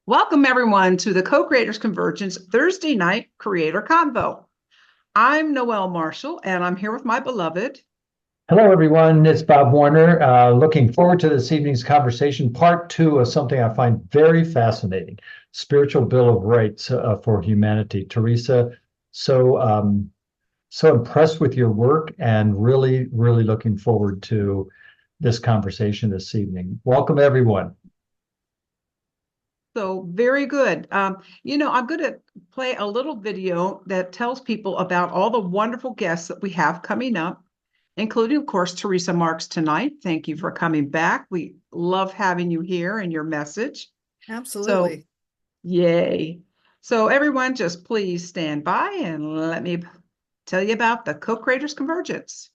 Welcome, everyone, to the Co-Creators Convergence Thursday Night Creator Convo. I'm Noel Marshall, and I'm here with my beloved. Hello, everyone. It's Bob Warner. Looking forward to this evening's conversation, part two of something I find very fascinating, spiritual Bill of Rights for humanity. Teresa, so so impressed with your work and really looking forward to this conversation this evening. Welcome, everyone. So very good. I'm going to play a little video that tells people about all the wonderful guests that we have coming up, including, of course, Theresa Marks tonight. Thank you for coming back. We love having you here and your message. So, Absolutely. yay. So, everyone, just please stand by and let me tell you about the Co-Creators Convergence.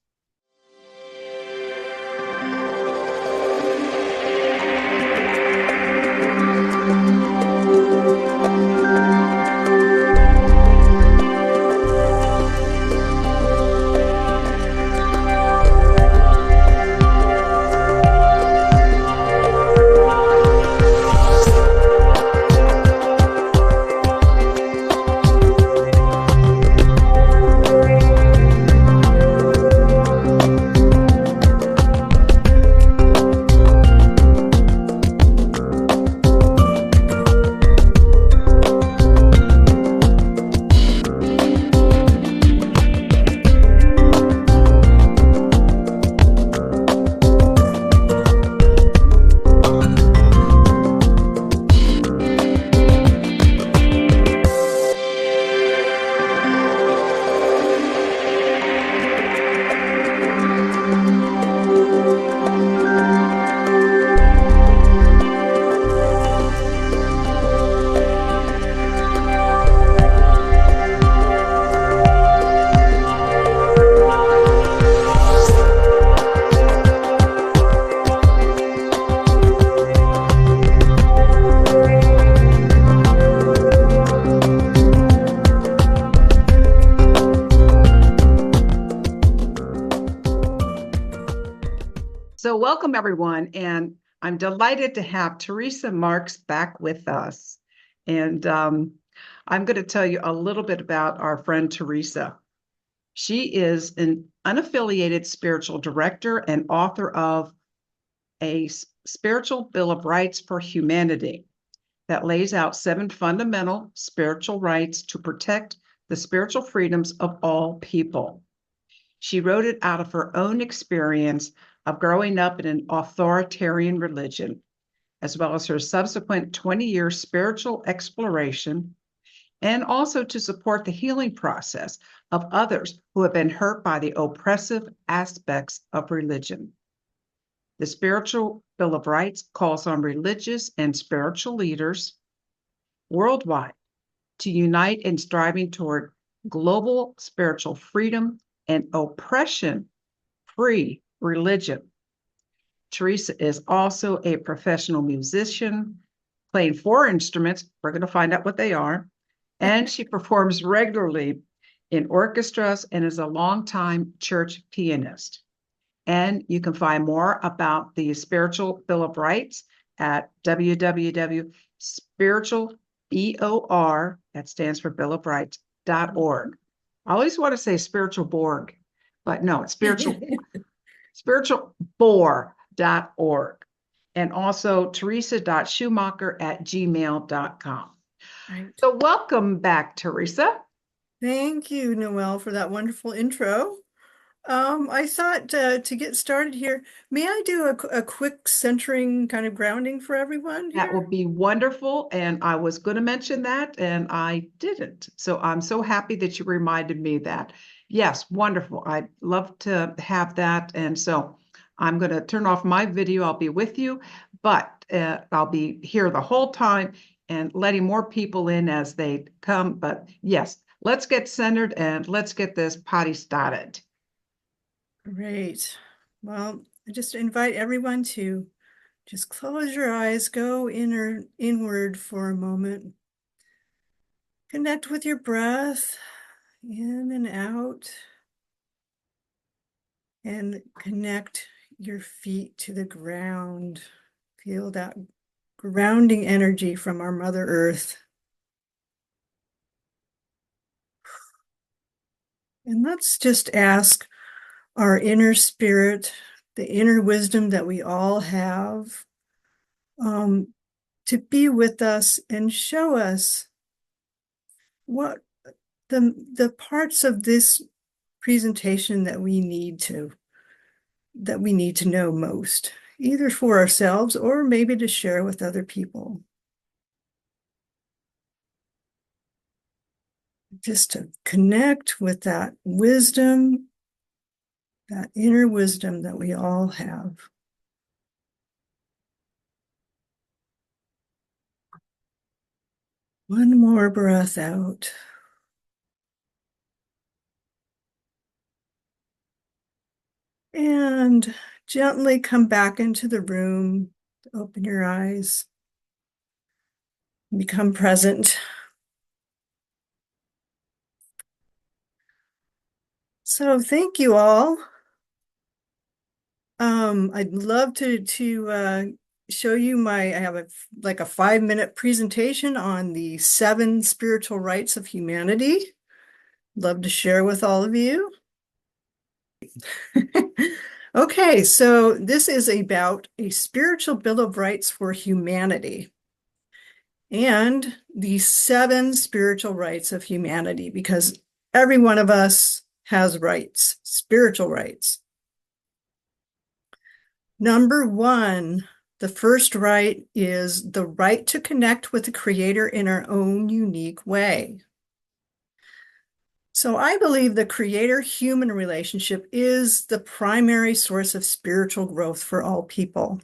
So, welcome everyone, and I'm delighted to have Theresa Marks back with us. And I'm going to tell you a little bit about our friend Theresa. She is an unaffiliated spiritual director and author of a spiritual Bill of Rights for Humanity that lays out 7 fundamental spiritual rights to protect the spiritual freedoms of all people. She wrote it out of her own experience of growing up in an authoritarian religion, as well as her subsequent 20-year spiritual exploration, and also to support the healing process of others who have been hurt by the oppressive aspects of religion. The Spiritual Bill of Rights calls on religious and spiritual leaders worldwide to unite in striving toward global spiritual freedom and oppression-free religion. Theresa is also a professional musician, playing 4 instruments. We're going to find out what they are. And she performs regularly in orchestras and is a longtime church pianist. And you can find more about the Spiritual Bill of Rights at www.spiritualBOR, that stands for Bill of Rights.org. I always want to say spiritual Borg, but no, it's spiritualbor.org. And also theresa.schumacher at gmail.com. Right. So welcome back, Theresa. Thank you, Noel, for that wonderful intro. I thought to get started here, may I do a quick centering kind of grounding for everyone That here? will be wonderful. And I was going to mention that, and I didn't. So I'm so happy that you reminded me that. Yes, wonderful. I'd love to have that. And so I'm going to turn off my video. I'll be with you, but I'll be here the whole time and letting more people in as they come. But yes, let's get centered and let's get this party started. Great. Well, I just invite everyone to just close your eyes, go inward for a moment. Connect with your breath in and out, and connect your feet to the ground. Feel that grounding energy from our Mother Earth. And let's just ask our inner spirit, the inner wisdom that we all have, to be with us and show us what the parts of this presentation that we need to know most, either for ourselves or maybe to share with other people. Just to connect with that wisdom, that inner wisdom that we all have. One more breath out. And gently come back into the room. Open your eyes. Become present. So thank you all. I'd love to show you I have a 5-minute presentation on the 7 spiritual rights of humanity. Love to share with all of you. Okay, so this is about a spiritual bill of rights for humanity and the 7 spiritual rights of humanity, because every one of us has rights, spiritual rights. Number 1, the first right is the right to connect with the Creator in our own unique way. So I believe the Creator-human relationship is the primary source of spiritual growth for all people.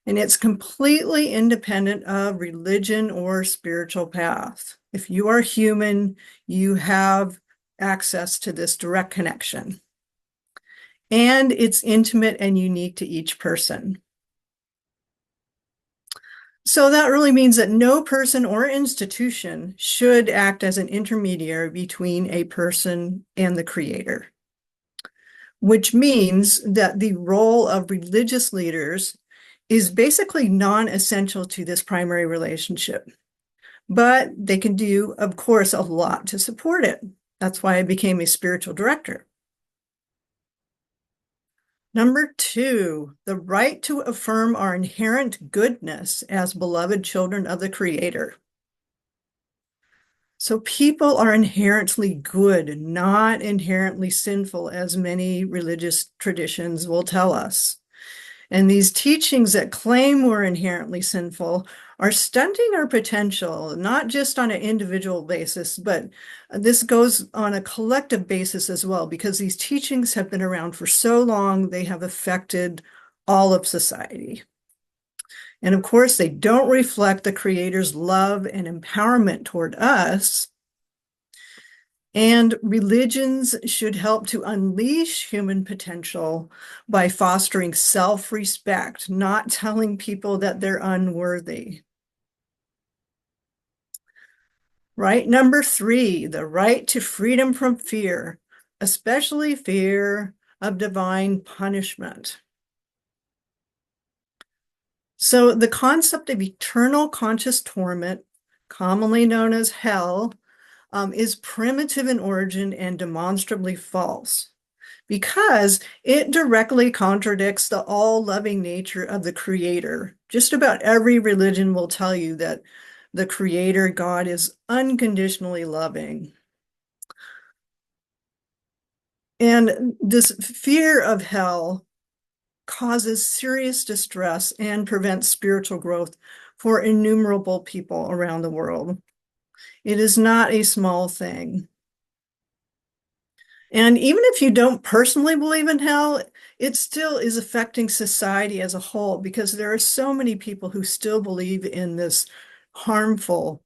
And it's completely independent of religion or spiritual path. If you are human, you have access to this direct connection. And it's intimate and unique to each person. So that really means that no person or institution should act as an intermediary between a person and the Creator, which means that the role of religious leaders is basically non-essential to this primary relationship. But they can do, of course, a lot to support it. That's why I became a spiritual director. Number 2, the right to affirm our inherent goodness as beloved children of the Creator. So people are inherently good, not inherently sinful, as many religious traditions will tell us. And these teachings that claim we're inherently sinful are stunting our potential, not just on an individual basis, but this goes on a collective basis as well, because these teachings have been around for so long, they have affected all of society. And of course, they don't reflect the Creator's love and empowerment toward us. And religions should help to unleash human potential by fostering self-respect, not telling people that they're unworthy. Right number 3, the right to freedom from fear, especially fear of divine punishment. So the concept of eternal conscious torment, commonly known as hell, is primitive in origin and demonstrably false, because it directly contradicts the all-loving nature of the Creator. Just about every religion will tell you that the Creator, God, is unconditionally loving. And this fear of hell causes serious distress and prevents spiritual growth for innumerable people around the world. It is not a small thing. And even if you don't personally believe in hell, it still is affecting society as a whole, because there are so many people who still believe in this harmful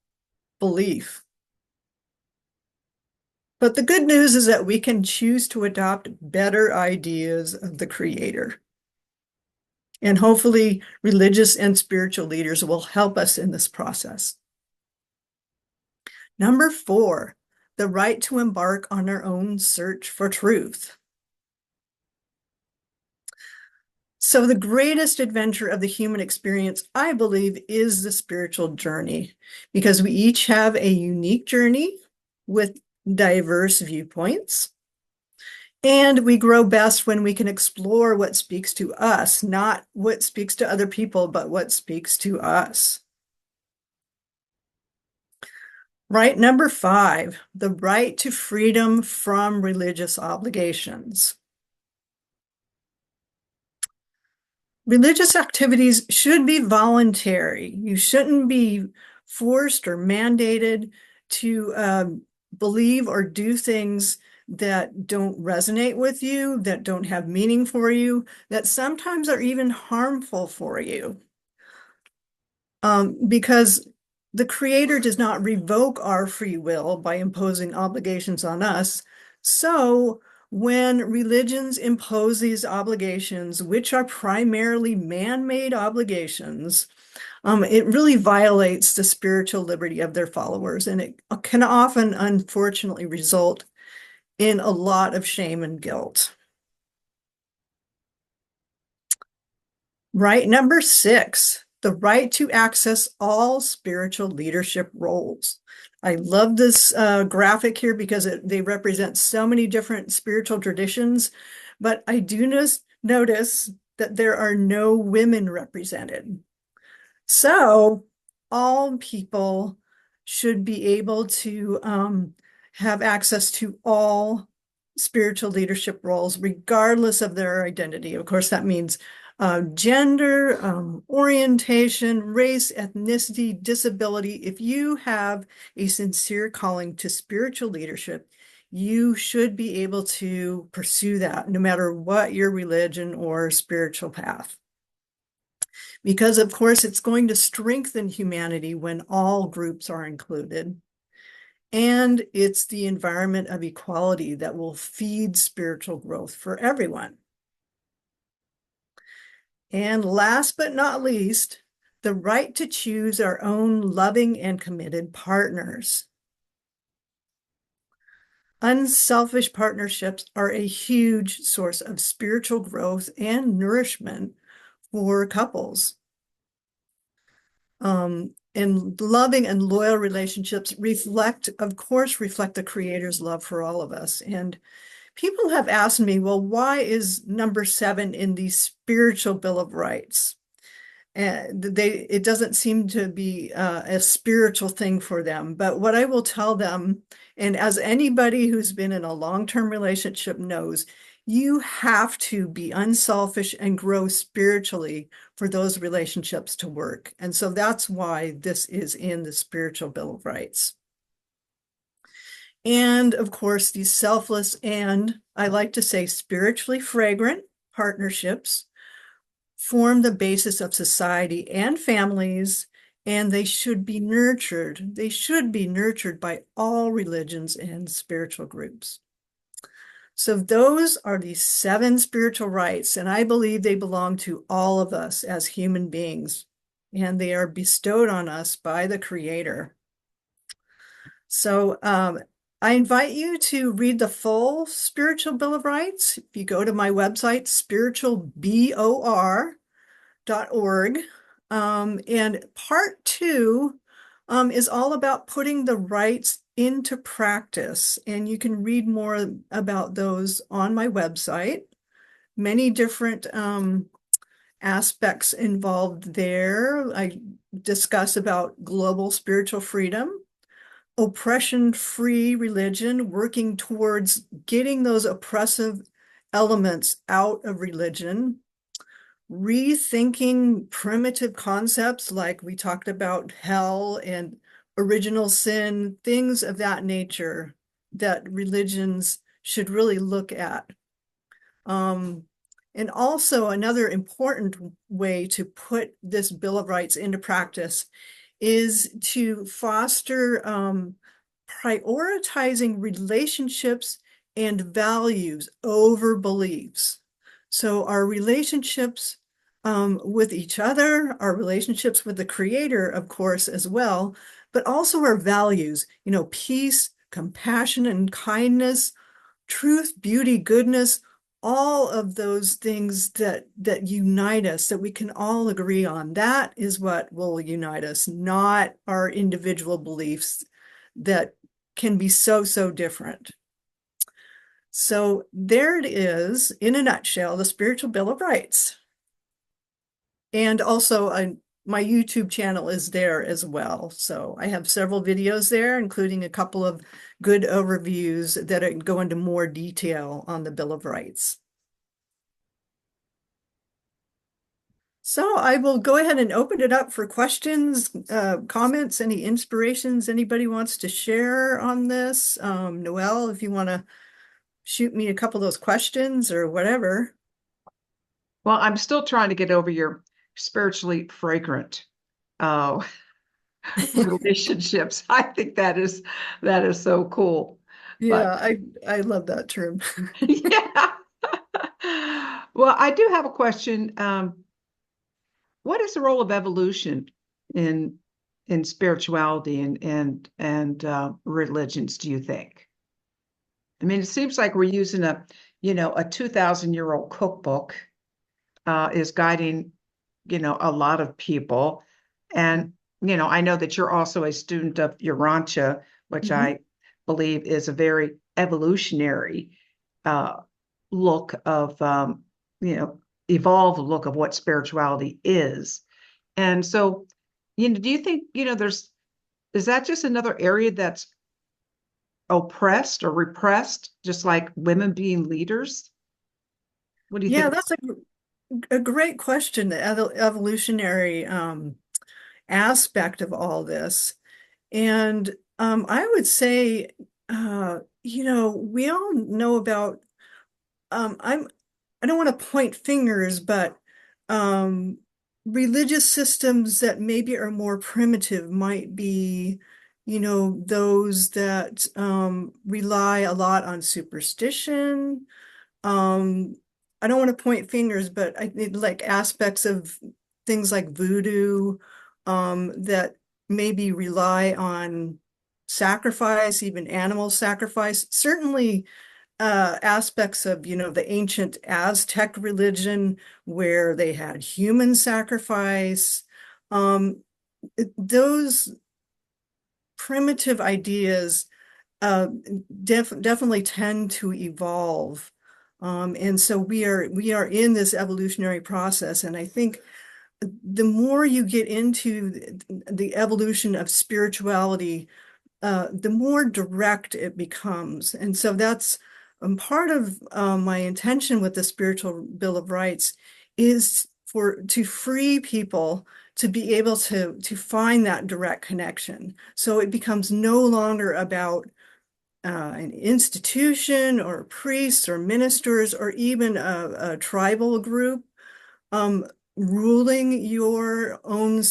belief. But the good news is that we can choose to adopt better ideas of the Creator. And hopefully, religious and spiritual leaders will help us in this process. Number 4, the right to embark on our own search for truth. So the greatest adventure of the human experience, I believe, is the spiritual journey, because we each have a unique journey with diverse viewpoints. And we grow best when we can explore what speaks to us, not what speaks to other people, but what speaks to us. Right number 5, the right to freedom from religious obligations. Religious activities should be voluntary. You shouldn't be forced or mandated to believe or do things that don't resonate with you, that don't have meaning for you, that sometimes are even harmful for you. Because the Creator does not revoke our free will by imposing obligations on us. So when religions impose these obligations, which are primarily man-made obligations, it really violates the spiritual liberty of their followers, and it can often, unfortunately, result in a lot of shame and guilt. Right number 6, the right to access all spiritual leadership roles. I love this graphic here because they represent so many different spiritual traditions, but I do notice that there are no women represented. So all people should be able to have access to all spiritual leadership roles, regardless of their identity. Of course, that means gender, orientation, race, ethnicity, disability. If you have a sincere calling to spiritual leadership, you should be able to pursue that, no matter what your religion or spiritual path. Because, of course, it's going to strengthen humanity when all groups are included. And it's the environment of equality that will feed spiritual growth for everyone. And last but not least, the right to choose our own loving and committed partners. Unselfish partnerships are a huge source of spiritual growth and nourishment for couples. And loving and loyal relationships of course, reflect the Creator's love for all of us. And people have asked me, well, why is number 7 in the spiritual Bill of Rights? And it doesn't seem to be a spiritual thing for them. But what I will tell them, and as anybody who's been in a long-term relationship knows, you have to be unselfish and grow spiritually for those relationships to work. And so that's why this is in the spiritual Bill of Rights. And of course, these selfless and, I like to say, spiritually fragrant partnerships form the basis of society and families, and they should be nurtured. They should be nurtured by all religions and spiritual groups. So those are the 7 spiritual rights, and I believe they belong to all of us as human beings, and they are bestowed on us by the Creator. So I invite you to read the full Spiritual Bill of Rights. If you go to my website, spiritualbor.org, and part 2 is all about putting the rights into practice. And you can read more about those on my website. Many different aspects involved there. I discuss about global spiritual freedom, oppression-free religion, working towards getting those oppressive elements out of religion, rethinking primitive concepts like we talked about hell and original sin, things of that nature that religions should really look at. And also another important way to put this Bill of Rights into practice is to foster prioritizing relationships and values over beliefs. So our relationships with each other, our relationships with the Creator, of course, as well, but also our values, peace, compassion, and kindness, truth, beauty, goodness, all of those things that unite us, that we can all agree on. That is what will unite us, not our individual beliefs that can be so, so different. So there it is, in a nutshell, the Spiritual Bill of Rights. And also my YouTube channel is there as well. So I have several videos there, including a couple of good overviews that go into more detail on the Bill of Rights. So I will go ahead and open it up for questions, comments, any inspirations anybody wants to share on this. Noel, if you want to shoot me a couple of those questions or whatever. Well, I'm still trying to get over your spiritually fragrant uh, relationships. I think that is so cool. But Yeah, I love that term. yeah. Well, I do have a question. What is the role of evolution in spirituality and religions, do you think? I mean, it seems like we're using a 2,000-year-old cookbook is guiding, a lot of people. And, I know that you're also a student of Urantia, which Mhm. I believe is a very evolutionary uh, look of, evolved look of what spirituality is. And so, do you think, is that just another area that's oppressed or repressed, just like women being leaders? What do you Yeah, think? that's a great question, the evolutionary aspect of all this. And I would say, we all know about, I don't want to point fingers, but um, religious systems that maybe are more primitive might be, those that rely a lot on superstition. um, I don't want to point fingers, but I think like aspects of things like voodoo, that maybe rely on sacrifice, even animal sacrifice. Certainly, aspects of, the ancient Aztec religion where they had human sacrifice. Um, those primitive ideas uh, definitely tend to evolve. And so we are in this evolutionary process. And I think the more you get into the evolution of spirituality, the more direct it becomes. And so that's part of my intention with the Spiritual Bill of Rights is to free people to be able to find that direct connection. So it becomes no longer about an institution or priests or ministers or even a tribal group um, ruling your own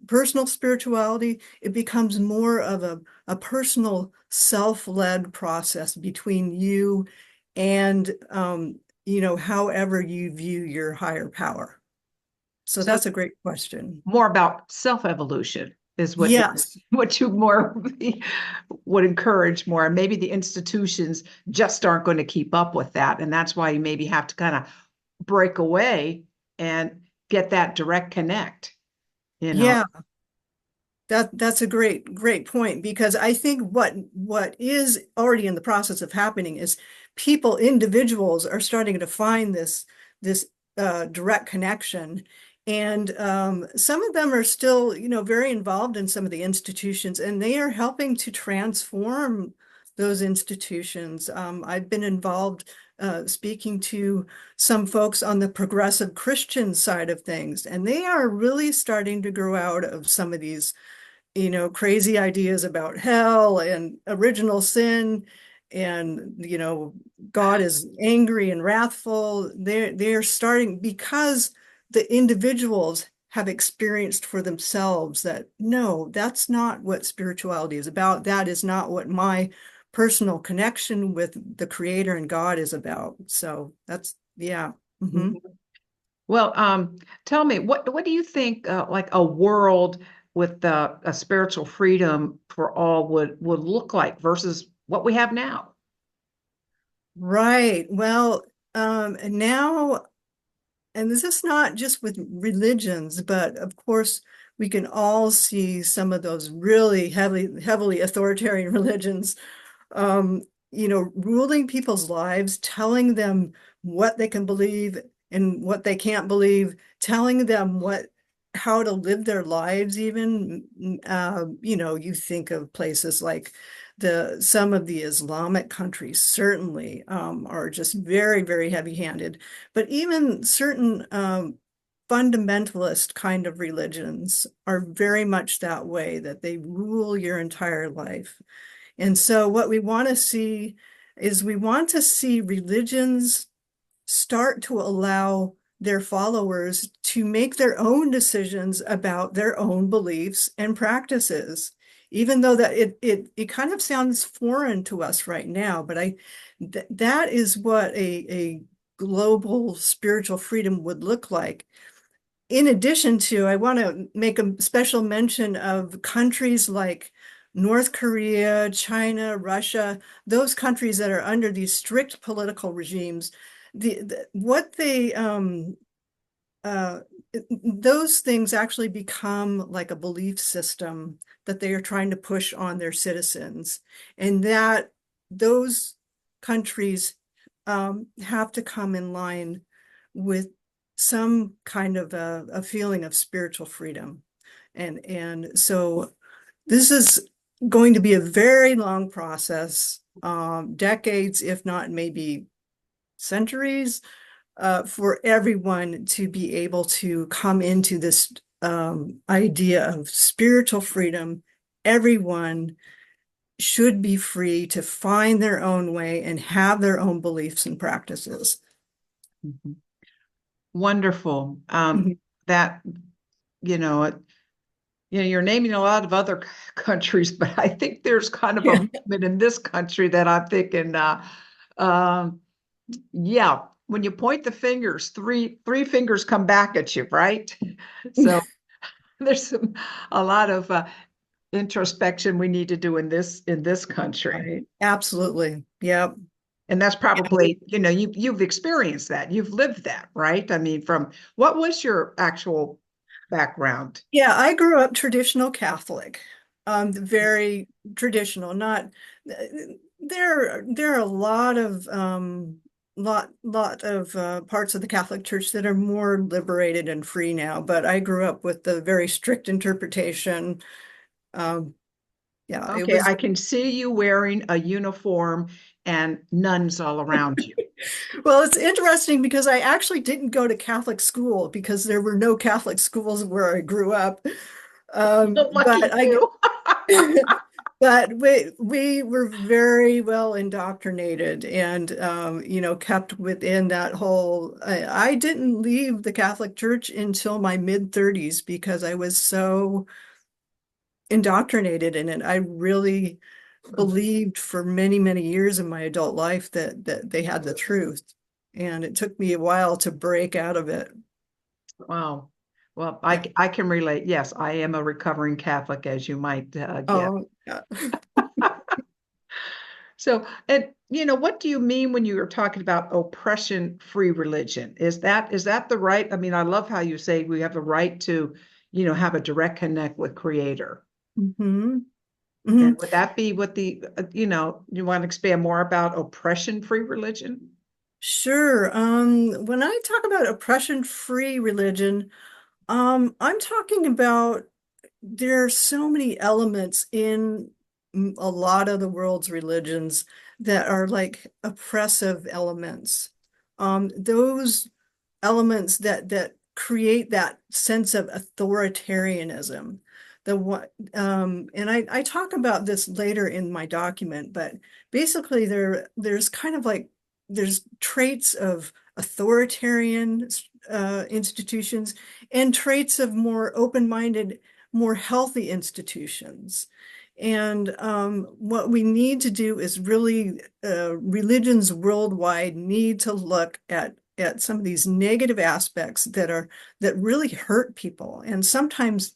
personal spirituality. It becomes more of a personal self-led process between you and, however you view your higher power. So So that's a great question. more about self-evolution is what you Yes. what you more would encourage more. And maybe the institutions just aren't going to keep up with that. And that's why you maybe have to kind of break away and get that direct connect, you know. Yeah. That's a great point, because I think what is already in the process of happening is individuals are starting to find this direct connection, and some of them are still, very involved in some of the institutions, and they are helping to transform those institutions. I've been involved speaking to some folks on the progressive Christian side of things, and they are really starting to grow out of some of these crazy ideas about hell and original sin, and God is angry and wrathful. They're starting, because the individuals have experienced for themselves that no, that's not what spirituality is about. That is not what my personal connection with the Creator and God is about. So that's, yeah. Mm-hmm. Mhm. Well, tell me, what do you think, like a world with a spiritual freedom for all would look like versus what we have now? Right. Well, now, and this is not just with religions, but of course, we can all see some of those really heavily authoritarian religions, um, ruling people's lives, telling them what they can believe and what they can't believe, telling them how to live their lives even. You think of places like some of the Islamic countries certainly are just very, very heavy-handed, but even certain fundamentalist kind of religions are very much that way, that they rule your entire life. And so what we want to see is we want to see religions start to allow their followers to make their own decisions about their own beliefs and practices, even though that it kind of sounds foreign to us right now. But that is what a global spiritual freedom would look like. In addition to, I want to make a special mention of countries like North Korea, China, Russia, those countries that are under these strict political regimes. What they uh, those things actually become like a belief system that they are trying to push on their citizens, and that those countries have to come in line with some kind of a feeling of spiritual freedom. And so this is going to be a very long process, decades, if not maybe centuries, for everyone to be able to come into this idea of spiritual freedom. Everyone should be free to find their own way and have their own beliefs and practices. Mhm. Wonderful. Mhm. That, you know, it, you're naming a lot of other countries, but I think there's kind of a Yeah. movement in this country that I'm thinking, um, yeah, when you point the fingers, three fingers come back at you, right? So there's a lot of introspection we need to do in this country. Right. Absolutely. Yep. And that's probably, you've experienced that. You've lived that, right? I mean, from what was your actual background? Yeah, I grew up traditional Catholic, very traditional. Not there are a lot of parts of the Catholic Church that are more liberated and free now, but I grew up with the very strict interpretation. Um, yeah, it Okay, was I can see you wearing a uniform and nuns all around you. well, it's interesting because I actually didn't go to Catholic school because there were no Catholic schools where I grew up. But Lucky you. but we were very well indoctrinated and kept within that whole. I didn't leave the Catholic Church until my mid-30s because I was so indoctrinated in it. I really believed for many, many years in my adult life that they had the truth. And it took me a while to break out of it. Wow. Well, Yeah. I can relate. Yes, I am a recovering Catholic, as you might guess. Oh, yeah. So, and what do you mean when you are talking about oppression-free religion? Is that the right? I mean, I love how you say we have the right to, have a direct connect with Creator. hmm And hmm would that be what you want to expand more about oppression-free religion? Sure. When I talk about oppression-free religion, I'm talking about there are so many elements in a lot of the world's religions that are like oppressive elements. Those elements that create that sense of authoritarianism. And I talk about this later in my document, but basically there's kind of like there's traits of authoritarian institutions and traits of more open-minded, more healthy institutions. And what we need to do is really, religions worldwide need to look at some of these negative aspects that really hurt people and sometimes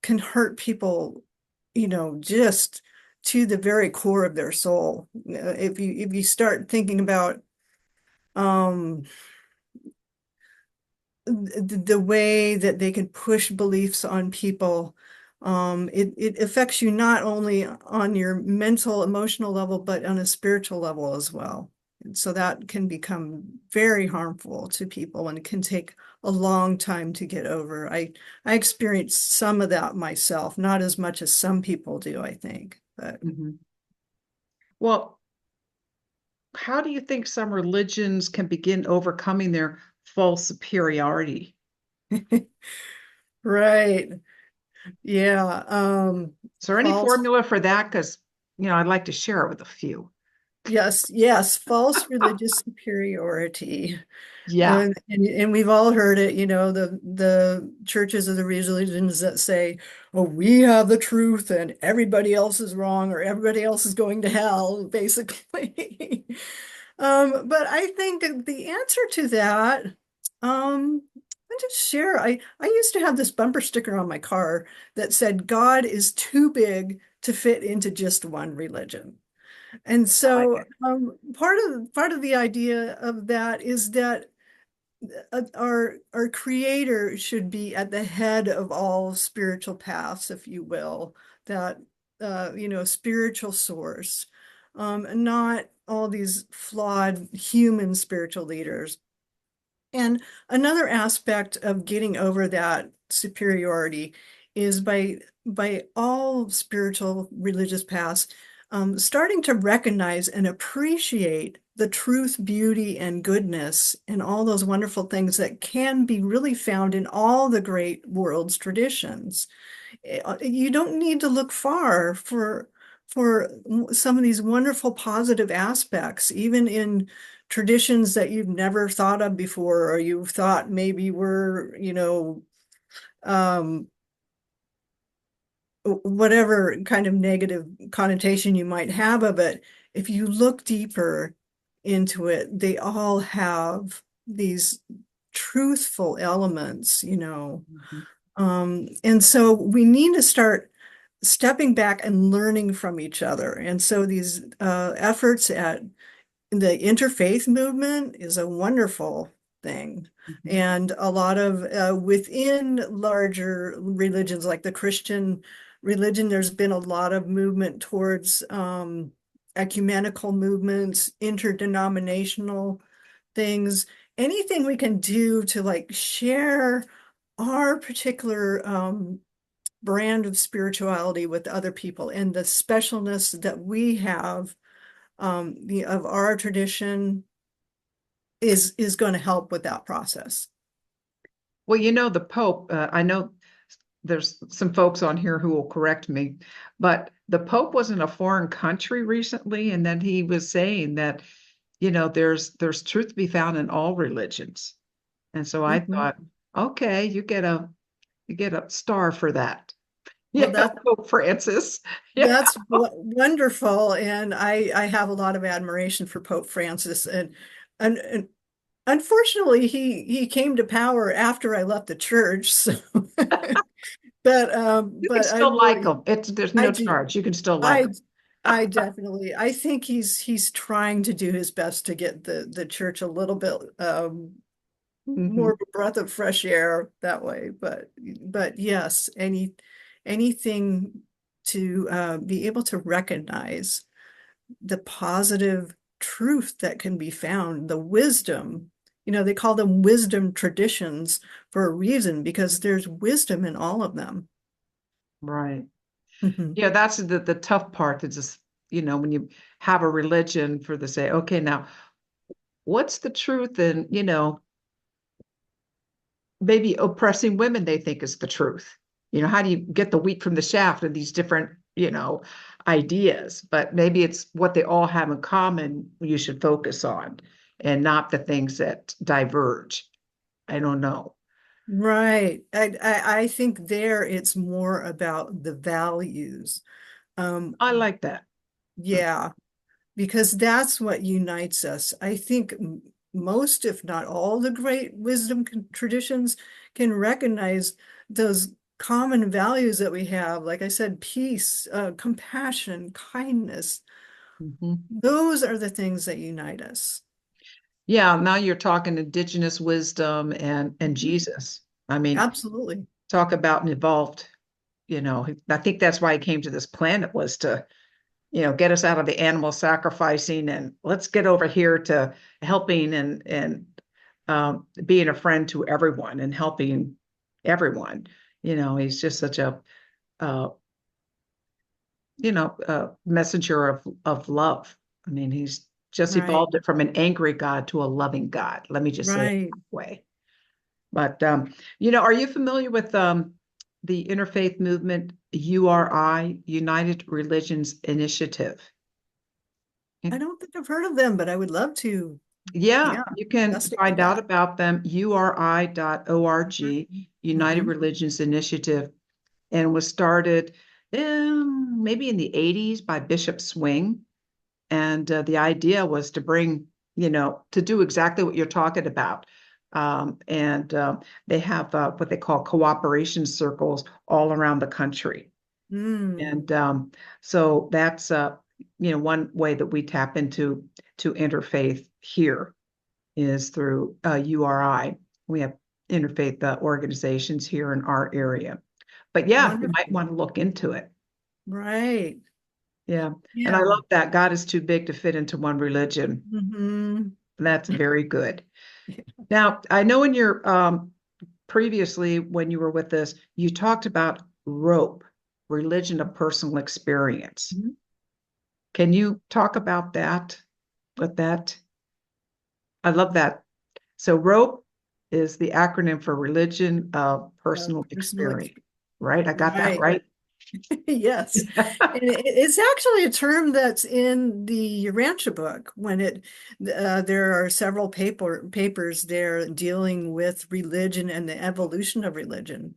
can hurt people, just to the very core of their soul. If you start thinking about um, the way that they can push beliefs on people, it affects you not only on your mental, emotional level, but on a spiritual level as well. And so that can become very harmful to people and it can take a long time to get over. I experienced some of that myself, not as much as some people do, I think. But Mhm. Well, how do you think some religions can begin overcoming their false superiority? right. Yeah. Is there any False. formula for that? Because, I'd like to share it with a few. Yes, yes, false religious superiority. Yeah. And we've all heard it, the churches of the religions that say, oh, we have the truth and everybody else is wrong or everybody else is going to hell, basically. But I think the answer to that, I just share, I used to have this bumper sticker on my car that said, God is too big to fit into just one religion. And I like so it. part of the idea of that is that our creator should be at the head of all spiritual paths, if you will, that spiritual source, and not all these flawed human spiritual leaders. And another aspect of getting over that superiority is by all spiritual religious paths, starting to recognize and appreciate the truth, beauty, and goodness, and all those wonderful things that can be really found in all the great world's traditions. You don't need to look far for some of these wonderful positive aspects, even in traditions that you've never thought of before, or you thought maybe were, um, whatever kind of negative connotation you might have of it. If you look deeper into it, they all have these truthful elements. Mhm. And so we need to start stepping back and learning from each other. And so these efforts at the interfaith movement is a wonderful thing. Mhm. And a lot of within larger religions like the Christian religion, there's been a lot of movement towards ecumenical movements, interdenominational things, anything we can do to like share our particular brand of spirituality with other people and the specialness that we have of our tradition is going to help with that process. Well, the Pope, I know there's some folks on here who will correct me, but the Pope was in a foreign country recently, and then he was saying that, there's truth to be found in all religions. And so I Mhm. thought, okay, you get a star for that. Well, Yeah, Pope Francis. Yeah. that's wonderful, and I have a lot of admiration for Pope Francis, and unfortunately he came to power after I left the church, so You can but I still like really him. There's I no do charge. You can still like I him. I definitely I think he's trying to do his best to get the church a little bit more Mhm. of a breath of fresh air that way. But yes, anything to be able to recognize the positive truth that can be found, the wisdom. They call them wisdom traditions for a reason because there's wisdom in all of them. Right. Mhm. Yeah, that's the tough part. It's just, when you have a religion for the say, okay, now what's the truth? And, maybe oppressing women they think is the truth. How do you get the wheat from the shaft of these different, ideas? But maybe it's what they all have in common you should focus on and not the things that diverge. I don't know. Right. I think there it's more about the values. Um, I like that. yeah, because that's what unites us. I think most, if not all, the great wisdom traditions can recognize those common values that we have, like I said, peace, compassion, kindness, Mhm. those are the things that unite us. Yeah, now you're talking indigenous wisdom and Mhm. Jesus. I mean, Absolutely. talk about an evolved, I think that's why he came to this planet was to, get us out of the animal sacrificing and let's get over here to helping and being a friend to everyone and helping everyone. He's just such uh, a messenger of love. I mean, he's just Right. evolved it from an angry God to a loving God. Let me just say it Right. that way. But are you familiar with the interfaith movement URI, United Religions Initiative? I don't think I've heard of them, but I would love to, Yeah, yeah, you can investigate find out that. about them, uri.org, United Mm-hmm. Religions Initiative, and was started maybe in the 80s by Bishop Swing. And the idea was to bring, to do exactly what you're talking about. And they have what they call cooperation circles all around the country. Mm, And so that's, one way that we tap into to interfaith here is through URI. We have interfaith organizations here in our area. But yeah, you might wonderful. want to look into it. Right. Yeah. And I Yeah. love that God is too big to fit into one religion. Mm-hmm. That's very good. Now, I know in your previously when you were with us, you talked about rope, religion of personal experience. Mhm. Can you talk about that? With that, I love that. So rope is the acronym for religion of personal Personal experience, experience. right? I got that Right. right. Yes. And it's actually a term that's in the Urantia book when there are several papers there dealing with religion and the evolution of religion.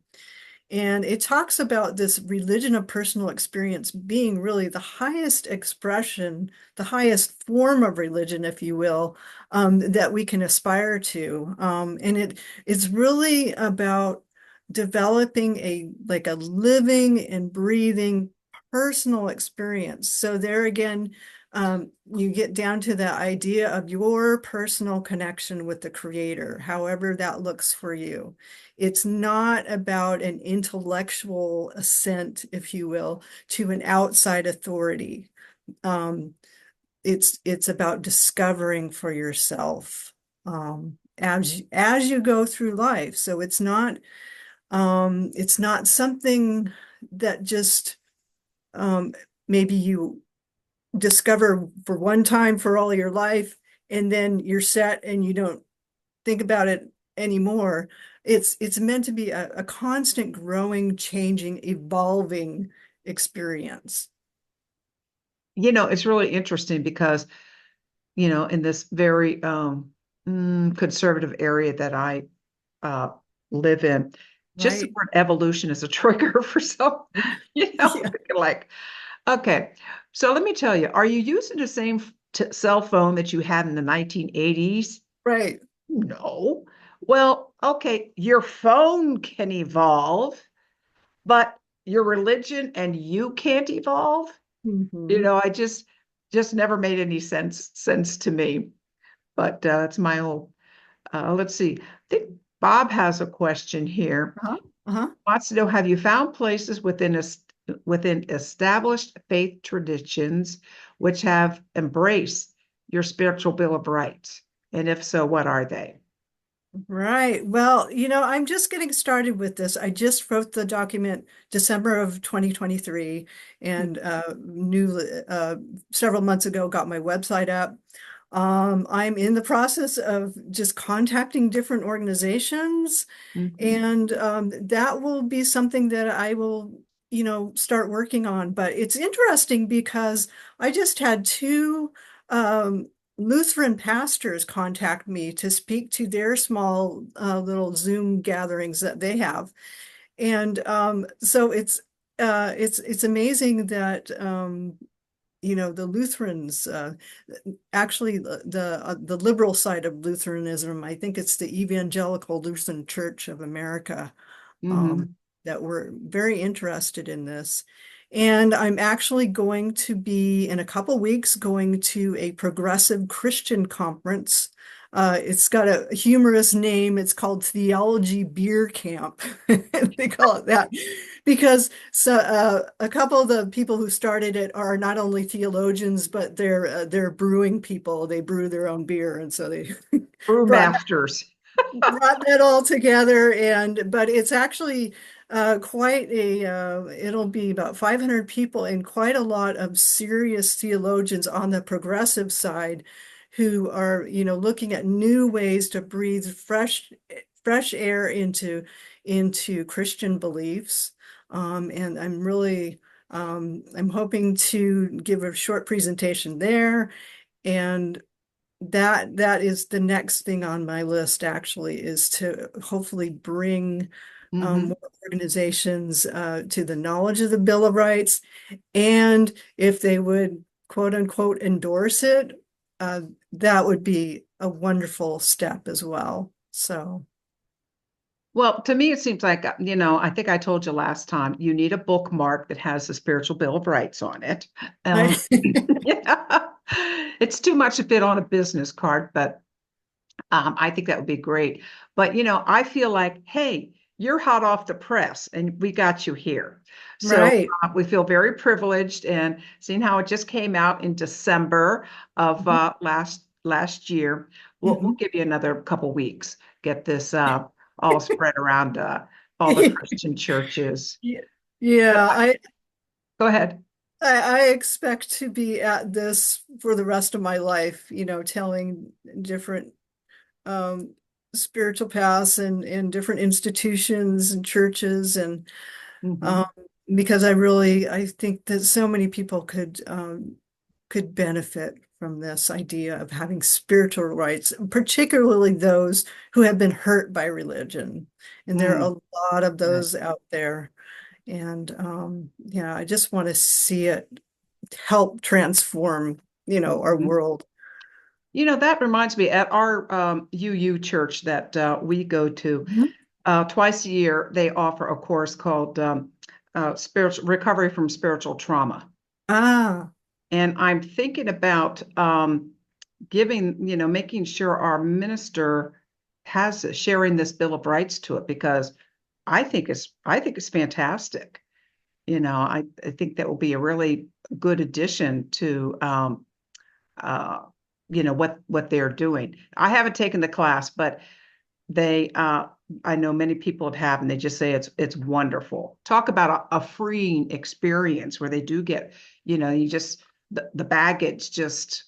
And it talks about this religion of personal experience being really the highest expression, the highest form of religion, if you will, that we can aspire to. And it's really about developing a living and breathing personal experience. So there again, you get down to the idea of your personal connection with the Creator, however that looks for you. It's not about an intellectual assent, if you will, to an outside authority. Um, it's about discovering for yourself as you go through life. So it's not something that just um, maybe you discover for one time for all your life, and then you're set and you don't think about it anymore. It's meant to be a constant growing, changing, evolving experience. It's really interesting because, in this very conservative area that I uh, live in, just the Right? word evolution is a trigger for some, Yeah. like, okay. So let me tell you, are you using the same cell phone that you had in the 1980s? Right. No. Well, okay, your phone can evolve, but your religion and you can't evolve. Hmm. I just never made any sense to me. But it's my whole. Let's see. I think Bob has a question here. Uh-huh. Uh-huh. Wants to know, have you found places within established faith traditions which have embraced your spiritual bill of rights? And if so, what are they? Right. Well, I'm just getting started with this. I just wrote the document December of 2023 and several months ago got my website up. I'm in the process of just contacting different organizations, Mhm. and that will be something that I will, start working on. But it's interesting because I just had two Lutheran pastors contact me to speak to their small little Zoom gatherings that they have. And so it's amazing that the Lutherans, actually the liberal side of Lutheranism, I think it's the Evangelical Lutheran Church of America, Mhm. that were very interested in this. And I'm actually going to be, in a couple weeks, going to a progressive Christian conference. It's got a humorous name. It's called Theology Beer Camp. They call it that because a couple of the people who started it are not only theologians, but they're brewing people. They brew their own beer, and so they brought Brewmasters. brought that all together. And but it's actually quite a it'll be about 500 people and quite a lot of serious theologians on the progressive side who are, looking at new ways to breathe fresh air into Christian beliefs. And I'm hoping to give a short presentation there. And that is the next thing on my list, actually, is to hopefully bring Hmm. more organizations to the knowledge of the Bill of Rights. And if they would, quote unquote, endorse it, that would be a wonderful step as well. So, Well, to me, it seems like, I think I told you last time, you need a bookmark that has the Spiritual Bill of Rights on it. I, Yeah. It's too much to fit on a business card, but I think that would be great. But, I feel like, hey, you're hot off the press and we got you here. So right. we feel very privileged and seeing how it just came out in December of Mhm. last year. We'll Mhm. give you another couple weeks, get this all spread around all the Christian churches. Yeah, yeah, But go ahead. I expect to be at this for the rest of my life, telling different um, spiritual paths and different institutions and churches, and Hmm. um, because I think that so many people could benefit from this idea of having spiritual rights, particularly those who have been hurt by religion, and there are Mm. a lot of those out there. And yeah, I just want to see it help transform, our Mhm. world. That reminds me, at our UU church that we go to, Mhm. twice a year, they offer a course called Spiritual Recovery from Spiritual Trauma. Ah, And I'm thinking about making sure our minister has sharing this Bill of Rights to it because I think it's fantastic. I think that will be a really good addition to uh, what they're doing. I haven't taken the class, but they I know many people have, and they just say it's wonderful. Talk about a freeing experience where they do get, you just the baggage just,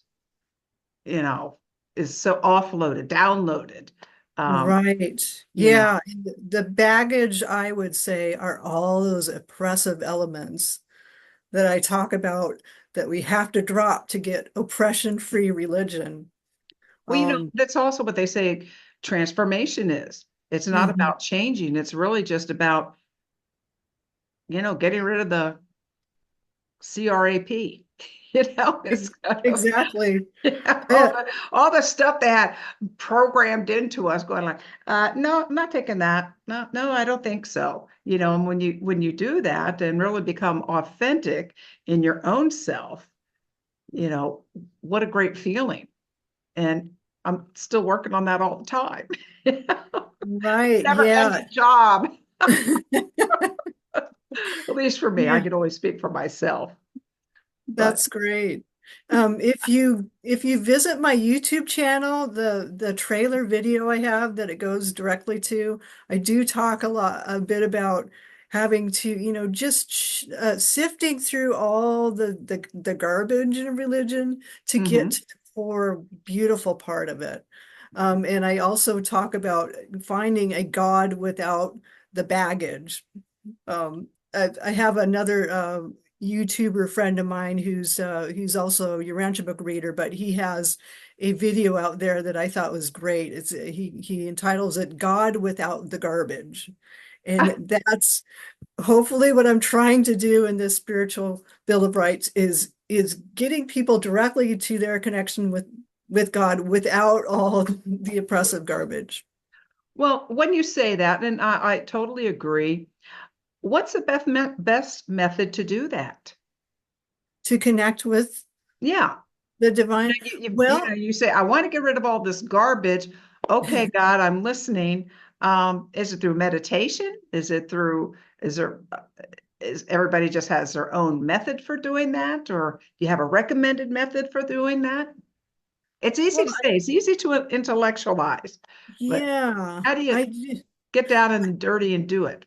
you know, is so offloaded, downloaded. Um, right. you know, Yeah. And the baggage, I would say, are all those oppressive elements that I talk about that we have to drop to get oppression-free religion. well, Um, that's also what they say transformation is. It's not mhm. about changing, it's really just about, getting rid of the CRAP. It's kind of Exactly. yeah, all Yeah, the all the stuff they had programmed into us, going like, no, I'm not taking that. No, no, I don't think so. And when you do that and really become authentic in your own self, you know, what a great feeling. And I'm still working on that all the time. right. Never Yeah. ending job, at least for me. I Yeah. can only speak for myself. But That's great. If you visit my YouTube channel, the trailer video I have that it goes directly to, I do talk a bit about having to, just sifting through all the garbage in religion to get mhm. to the core beautiful part of it. And I also talk about finding a God without the baggage. I have another YouTuber friend of mine who's also a Urantia book reader, but he has a video out there that I thought was great. He entitles it "God Without the Garbage," and that's hopefully what I'm trying to do in this spiritual Bill of Rights is getting people directly to their connection with God without all the oppressive garbage. Well, when you say that, and I totally agree. What's the best method to do that? To connect with Yeah. the divine. Well, You say, I want to get rid of all this garbage. Okay, God, I'm listening. Is it through meditation? Is there, is everybody just has their own method for doing that? Or do you have a recommended method for doing that? It's easy well, to say, it's easy to intellectualize, but yeah, how do you I do. get down in the dirty and do it?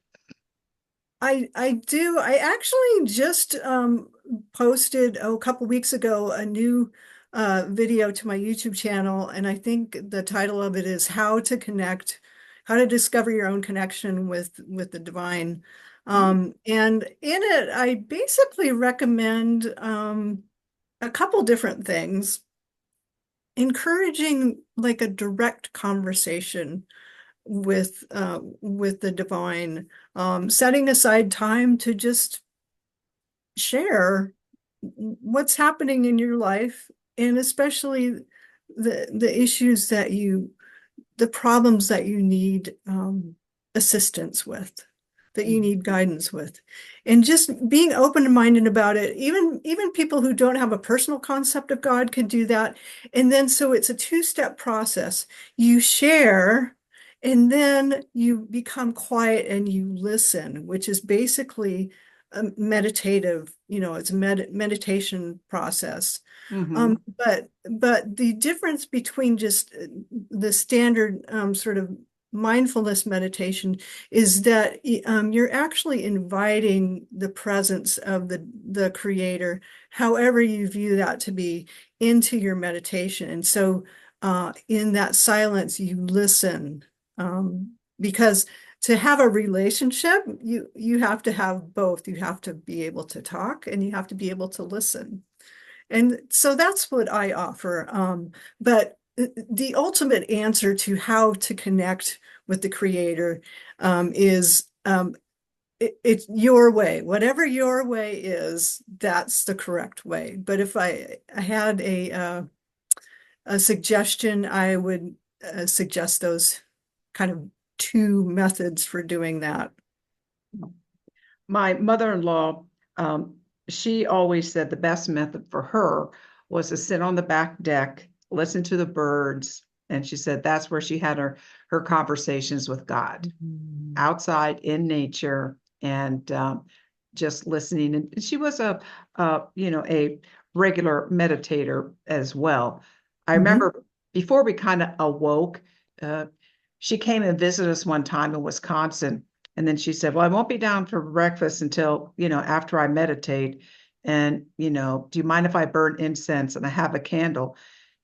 I do. I actually just posted a couple weeks ago a new video to my YouTube channel, and I think the title of it is How to Discover Your Own Connection with the Divine. And in it, I basically recommend a couple different things, encouraging like a direct conversation with the divine, setting aside time to just share what's happening in your life, and especially the issues the problems that you need assistance with, that you need guidance with, and just being open-minded about it. Even people who don't have a personal concept of God could do that. And then so it's a two-step process. You share, and then you become quiet and you listen, which is basically a meditative, it's a meditation process. Mm-hmm. But the difference between just the standard sort of mindfulness meditation is that you're actually inviting the presence of the creator, however you view that to be, into your meditation. And so in that silence, you listen, because to have a relationship, you have to have both. You have to be able to talk and you have to be able to listen. And so that's what I offer. But the ultimate answer to how to connect with the creator is it's your way. Whatever your way is, that's the correct way. But if I had a suggestion, I would suggest those kind of two methods for doing that. My mother-in-law, um, she always said the best method for her was to sit on the back deck, listen to the birds, and she said that's where she had her conversations with God, outside in nature, and just listening. And she was a regular meditator as well. I Mhm. remember before we kind of awoke, uh, she came and visited us one time in Wisconsin. And then she said, well, I won't be down for breakfast until, after I meditate. And, do you mind if I burn incense and I have a candle?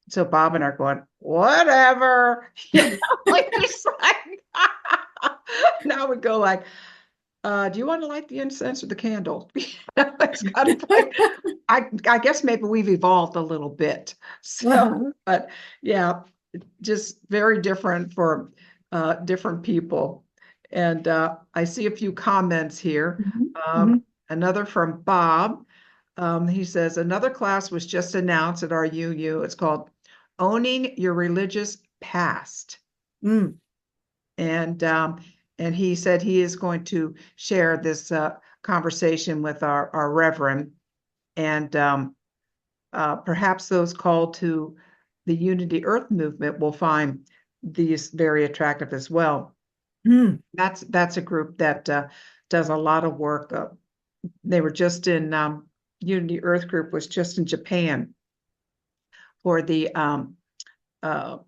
So Bob and I are going, whatever. Like he's like, now we go like, do you want to light the incense or the candle? It's kind of like, I guess maybe we've evolved a little bit. So, Uh-huh. but yeah, just very different for different people. And I see a few comments here. Mhm. Um, Mhm. Another from Bob. He says, another class was just announced at our UU. It's called Owning Your Religious Past. Mm. And and he said he is going to share this conversation with our reverend. And perhaps those called to the Unity Earth movement will find these very attractive as well. Mm. That's a group that does a lot of work. They were just in Unity Earth Group was just in Japan for the uh,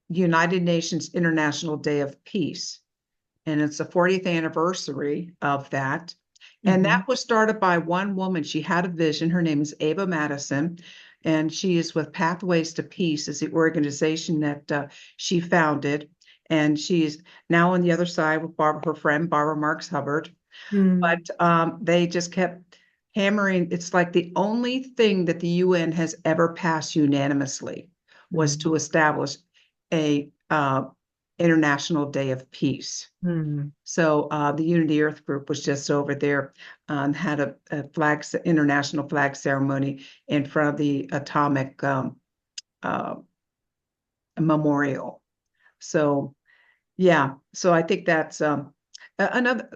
United Nations International Day of Peace, and it's the 40th anniversary of that. And Mhm. that was started by one woman. She had a vision. Her name is Ava Madison, and she is with Pathways to Peace, is the organization that she founded. And she's now on the other side with her friend Barbara Marks Hubbard. Mm. But they just kept hammering. It's like the only thing that the UN has ever passed unanimously was Mm. to establish a International Day of Peace. Mm. So the Unity Earth Group was just over there, had a international flag ceremony in front of the atomic uh, memorial. So yeah, so I think that's Another,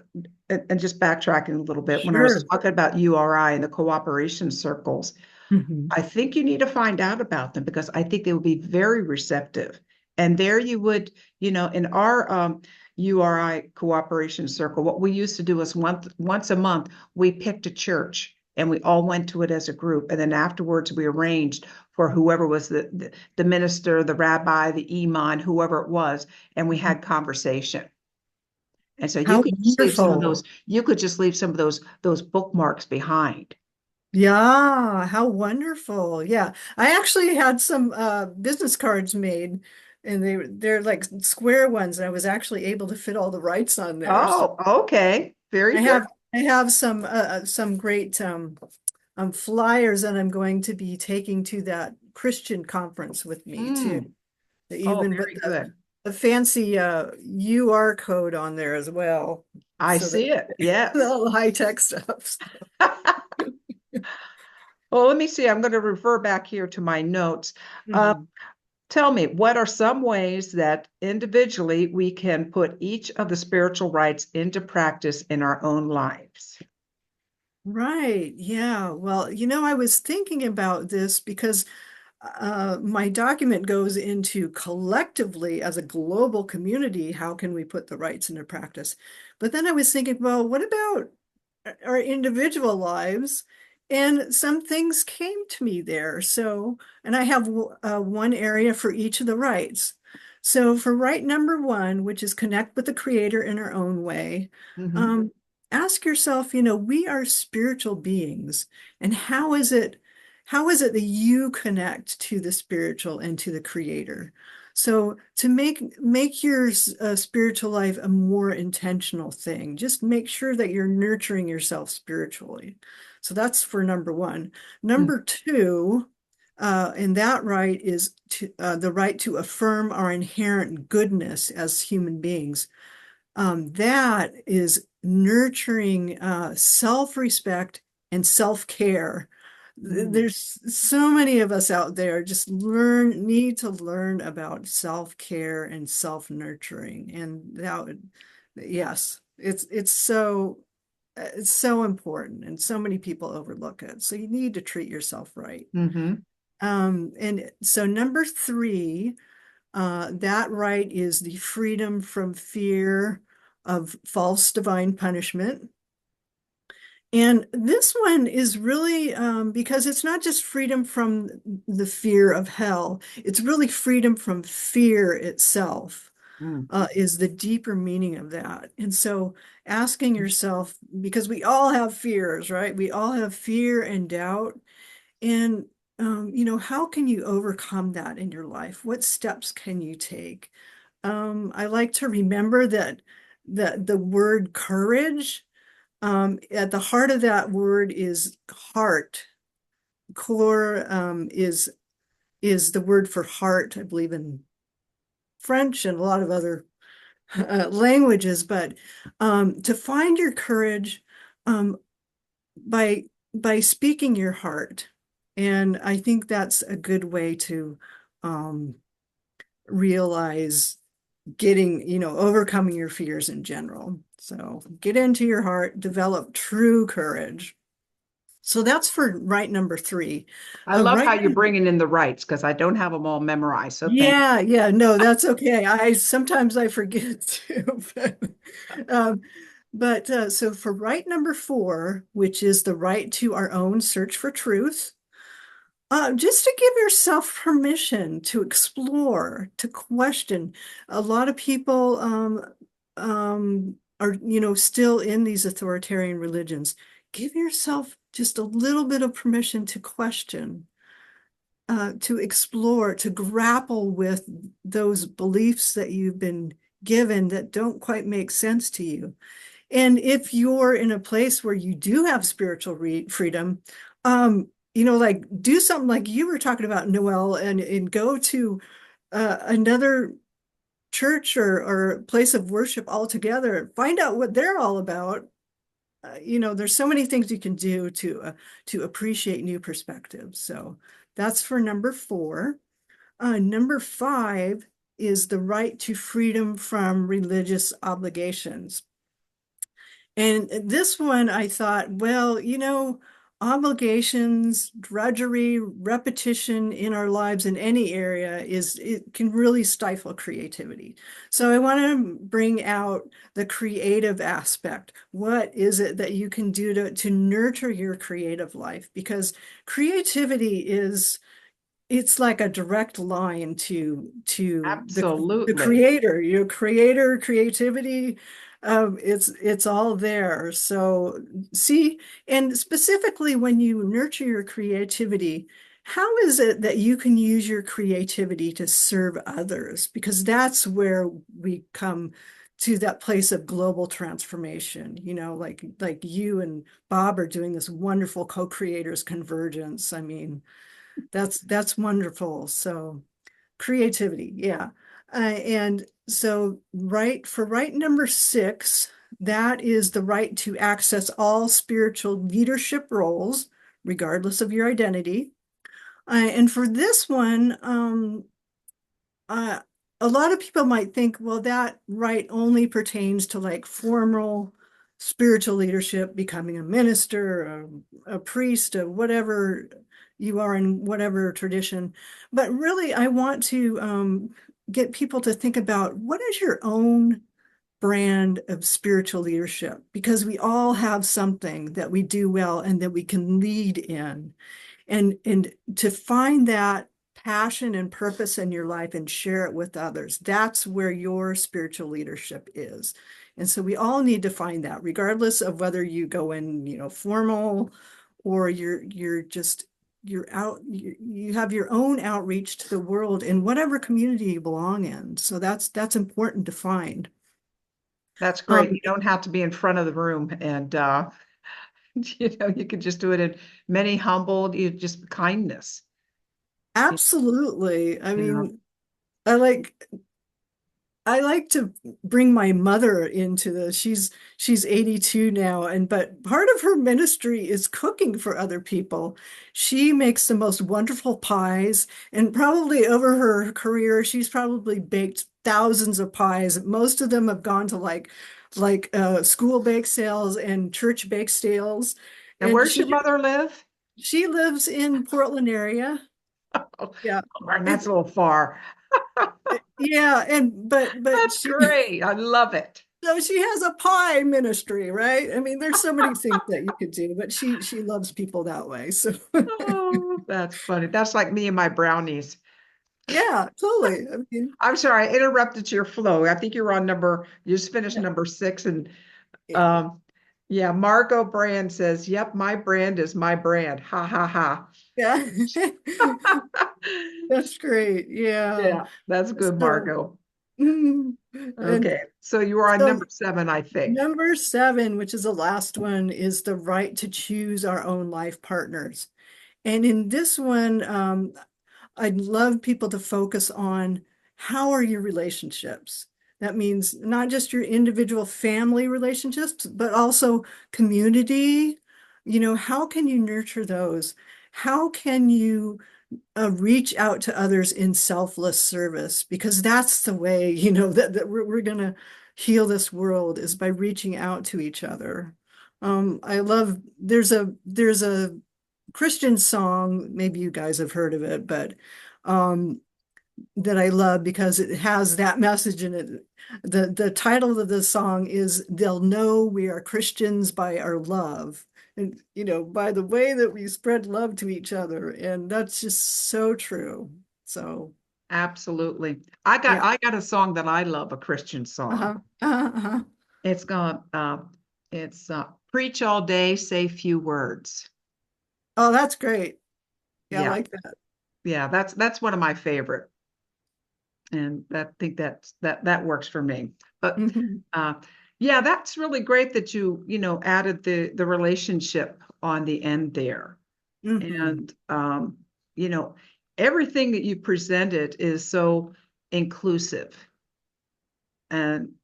and just backtracking a little bit, when I was Sure. talking about URI and the cooperation circles, Mhm. I think you need to find out about them because I think they would be very receptive. And there you would, in our URI cooperation circle, what we used to do is once a month, we picked a church and we all went to it as a group. And then afterwards, we arranged for whoever was the minister, the rabbi, the imam, whoever it was, and we had conversation. And so you How could just leave some of wonderful. those, you could just leave some of those bookmarks behind. Yeah, how wonderful. Yeah. I actually had some business cards made and they're like square ones and I was actually able to fit all the rights on there. So Oh, okay. Very I good. have some great flyers that I'm going to be taking to that Christian conference with me too. Mm. Oh, Even with very good. the fancy UR code on there as well. I So that see it. Yes. all the high tech stuff. Well, let me see. I'm going to refer back here to my notes. Uh, Mhm. Tell me, what are some ways that individually we can put each of the spiritual rights into practice in our own lives? Right. Yeah. Well, I was thinking about this because my document goes into collectively as a global community, how can we put the rights into practice? But then I was thinking, well, what about our individual lives? And some things came to me there. So, and I have one area for each of the rights. So for right number one, which is connect with the creator in our own way, Hmm. um, ask yourself, we are spiritual beings, and how is it that you connect to the spiritual and to the creator? So to make your spiritual life a more intentional thing, just make sure that you're nurturing yourself spiritually. So that's for number one. Number two, and that right is the right to affirm our inherent goodness as human beings. That is nurturing self-respect and self-care. Mm. There's so many of us out there just need to learn about self-care and self-nurturing. And yes, it's so important and so many people overlook it. So you need to treat yourself right. Hmm. And so number three, that right is the freedom from fear of false divine punishment. And this one is really because it's not just freedom from the fear of hell, it's really freedom from fear itself, Mm. is the deeper meaning of that. And so asking yourself, because we all have fears, right? We all have fear and doubt. And, how can you overcome that in your life? What steps can you take? I like to remember that the word courage, at the heart of that word is heart. Core is the word for heart, I believe in French and a lot of other languages. But to find your courage um, by speaking your heart, and I think that's a good way to um, realize overcoming your fears in general. So get into your heart, develop true courage. So that's for right number three. I love Right. how you're bringing in the rights because I don't have them all memorized. So thank Yeah, yeah, no, that's okay. I sometimes I forget too. Um, so for right number four, which is the right to our own search for truth, just to give yourself permission to explore, to question. A lot of people are, still in these authoritarian religions. Give yourself just a little bit of permission to question, to explore, to grapple with those beliefs that you've been given that don't quite make sense to you. And if you're in a place where you do have spiritual freedom, like do something like you were talking about, Noel, and go to another church or place of worship altogether. Find out what they're all about. There's so many things you can do to appreciate new perspectives. So that's for number four. Number five is the right to freedom from religious obligations. And this one, I thought, well, obligations, drudgery, repetition in our lives in any area it can really stifle creativity. So I want to bring out the creative aspect. What is it that you can do to nurture your creative life? Because creativity it's like a direct line to the Absolutely. creator, your creator creativity. It's all there. So see, and specifically when you nurture your creativity, how is it that you can use your creativity to serve others? Because that's where we come to that place of global transformation, like you and Bob are doing this wonderful co-creators convergence. I mean, that's wonderful. So creativity, yeah. And so right number 6, that is the right to access all spiritual leadership roles, regardless of your identity. And for this one, uh, a lot of people might think, well, that right only pertains to like formal spiritual leadership, becoming a minister, a priest, or whatever you are in whatever tradition. But really, I want to get people to think about what is your own brand of spiritual leadership, because we all have something that we do well and that we can lead in, and to find that passion and purpose in your life and share it with others, that's where your spiritual leadership is. And so we all need to find that, regardless of whether you go in formal, or you're just you're out you have your own outreach to the world in whatever community you belong in. So that's important to find. That's great. um You don't have to be in front of the room, and you can just do it in many humble, just kindness. You Absolutely. I know, mean, I like I like to bring my mother into this. She's 82 now, but part of her ministry is cooking for other people. She makes the most wonderful pies, and probably over her career, she's probably baked thousands of pies. Most of them have gone to like school bake sales and church bake sales. and And where's your mother live? she lives in Portland area. Oh, Yeah. and that's It, a little far. yeah, and but That's she great. I love it. So she has a pie ministry, right? I mean, there's so many things that you could do, but she loves people that way. So Oh, that's funny. That's like me and my brownies. yeah, totally. I mean, I'm sorry, I interrupted your flow. I think you just finished yeah, number 6. And yeah, um, yeah, Margot Brand says, yep, my brand is my brand. Ha ha ha. yeah. That's great. Yeah. Yeah, that's good, So, Margot. and Okay, so you are on so number 7, I think. number 7, which is the last one, is the right to choose our own life partners. And in this one, I'd love people to focus on, how are your relationships? That means not just your individual family relationships, but also community. How can you nurture those? How can you reach out to others in selfless service? Because that's the way, that we're going to heal this world, is by reaching out to each other. I love, there's a Christian song, maybe you guys have heard of it, but um, that I love because it has that message in it. The title of the song is "They'll Know We Are Christians by Our Love." And by the way that we spread love to each other. And that's just so true. So Absolutely. yeah. I got a song that I love, a Christian song. Uh-huh. Uh-huh. Uh-huh. It's called it's Preach All Day, Say Few Words. Oh, that's great. Yeah, I Yeah. like that. Yeah, that's one of my favorite. And I think that works for me. But Mhm. uh yeah, that's really great that you added the relationship on the end there. Mhm. And you know, everything that you presented is so inclusive. And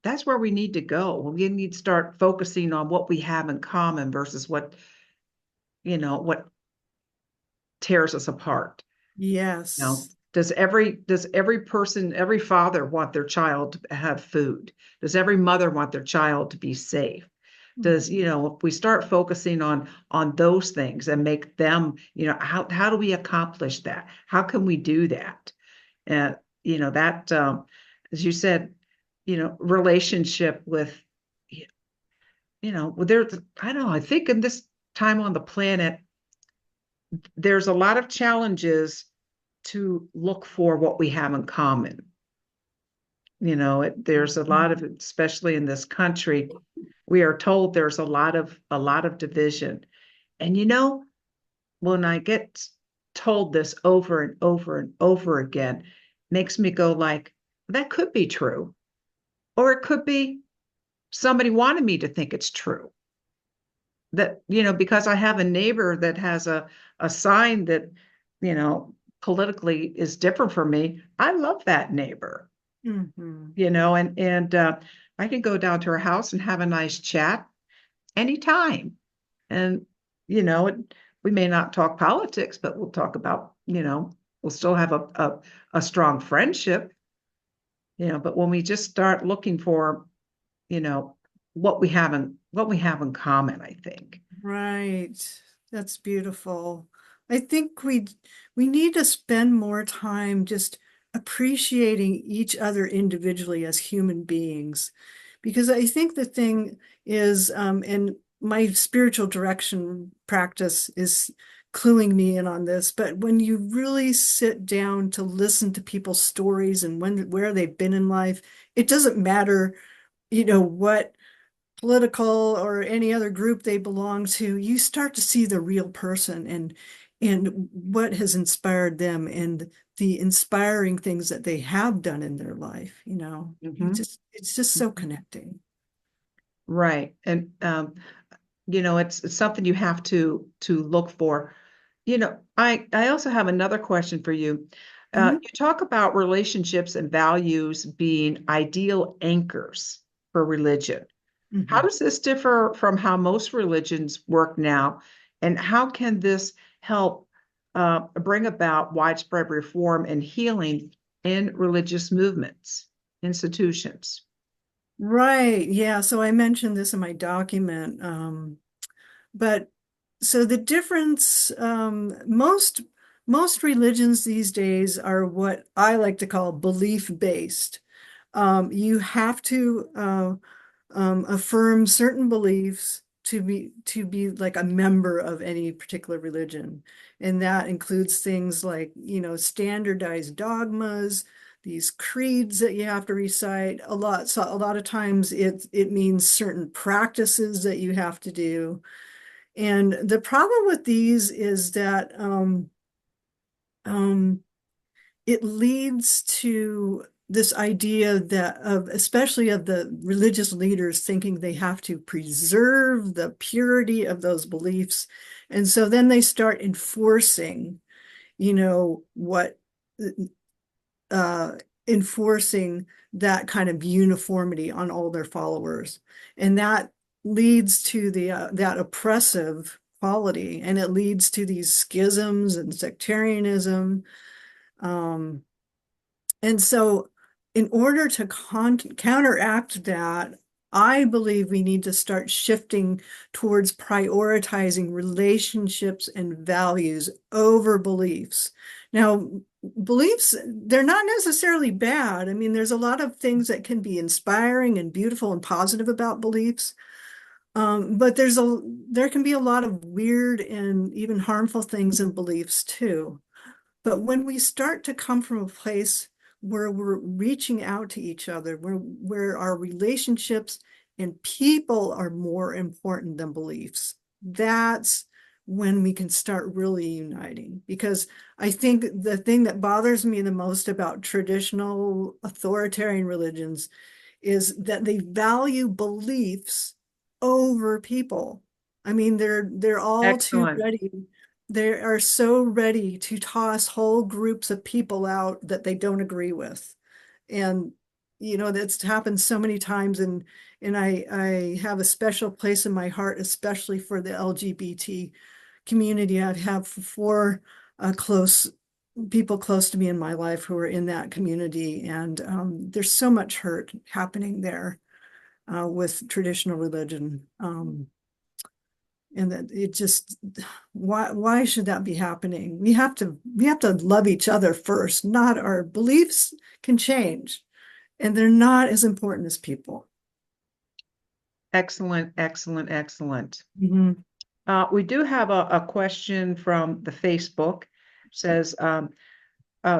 that's where we need to go. We need to start focusing on what we have in common versus what tears us apart. You know, Yes. Does every person, every father want their child to have food? Does every mother want their child to be safe? Does, if we start focusing on those things and make them, how do we accomplish that? How can we do that? And that as you said, relationship with, there's, I don't know, I think in this time on the planet, there's a lot of challenges to look for what we have in common. There's a lot of, especially in this country, we are told there's a lot of division. And when I get told this over and over and over again, makes me go like, that could be true. Or it could be somebody wanted me to think it's true. That, because I have a neighbor that has a sign that, you know, politically is different from me. I love that neighbor, Mhm. and I can go down to her house and have a nice chat anytime. And, we may not talk politics, but we'll talk about, we'll still have a strong friendship, but when we just start looking for, you know, what we have in common, I think. Right. That's beautiful. I think we need to spend more time just appreciating each other individually as human beings. Because I think the thing is, and my spiritual direction practice is cluing me in on this, but when you really sit down to listen to people's stories and where they've been in life, it doesn't matter, what political or any other group they belong to, you start to see the real person and what has inspired them and the inspiring things that they have done in their life. Mhm. It's just so connecting. Right. And it's something you have to look for. I also have another question for you. Mhm, You talk about relationships and values being ideal anchors for religion. How mhm. does this differ from how most religions work now? And how can this help bring about widespread reform and healing in religious movements, institutions? Right. Yeah. So I mentioned this in my document. But so the difference, most religions these days are what I like to call belief based. You have to affirm certain beliefs to be like a member of any particular religion, and that includes things like standardized dogmas, these creeds that you have to recite a lot. So a lot of times it means certain practices that you have to do, and the problem with these is that um, it leads to this idea that especially of the religious leaders thinking they have to preserve the purity of those beliefs. And so then they start enforcing, what uh, enforcing that kind of uniformity on all their followers. And that leads to that oppressive quality, and it leads to these schisms and sectarianism. Um, and so, in order to counteract that, I believe we need to start shifting towards prioritizing relationships and values over beliefs. Now, beliefs, they're not necessarily bad. I mean, there's a lot of things that can be inspiring and beautiful and positive about beliefs. But there can be a lot of weird and even harmful things in beliefs too. But when we start to come from a place where we're reaching out to each other, where our relationships and people are more important than beliefs, that's when we can start really uniting. Because I think the thing that bothers me the most about traditional authoritarian religions is that they value beliefs over people. I mean, they're all too Excellent. ready. They are so ready to toss whole groups of people out that they don't agree with. And that's happened so many times, and I have a special place in my heart, especially for the LGBT community. I have four close people close to me in my life who are in that community, and there's so much hurt happening there with traditional religion. And that it just, why should that be happening? We have to love each other first. Not our beliefs can change, and they're not as important as people. Excellent, excellent, excellent. Mm-hmm. We do have a question from the Facebook. It says,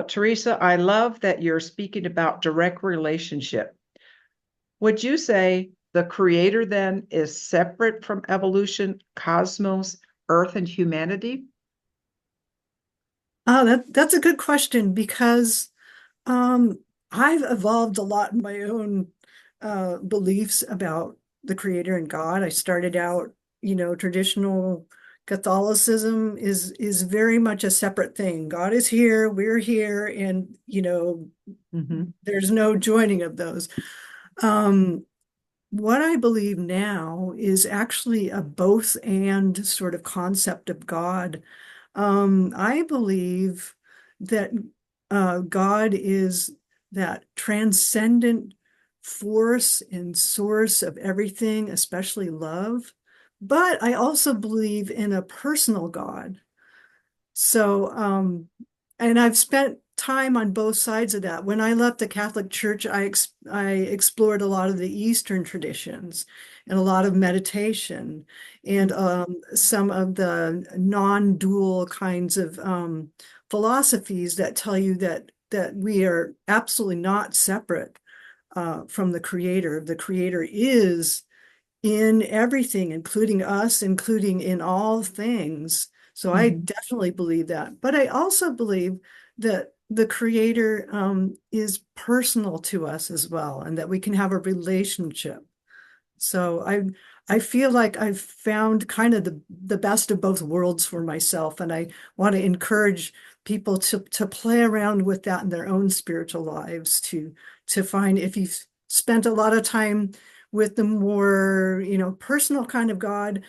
Theresa, I love that you're speaking about direct relationship. Would you say the creator then is separate from evolution, cosmos, earth, and humanity? That's a good question, because I've evolved a lot in my own beliefs about the creator and God. I started out, traditional Catholicism is very much a separate thing. God is here, we're here, and there's no joining of those. What I believe now is actually a both and sort of concept of God. I believe that God is that transcendent force and source of everything, especially love. But I also believe in a personal God. So, and I've spent time on both sides of that. When I left the Catholic Church, I explored a lot of the Eastern traditions and a lot of meditation and some of the non-dual kinds of philosophies that tell you that we are absolutely not separate from the Creator. The Creator is in everything, including us, including in all things. So I definitely believe that. But I also believe that the Creator is personal to us as well, and that we can have a relationship. So I feel like I've found kind of the best of both worlds for myself, and I want to encourage people to play around with that in their own spiritual lives, to find, if you've spent a lot of time with the more, personal kind of God,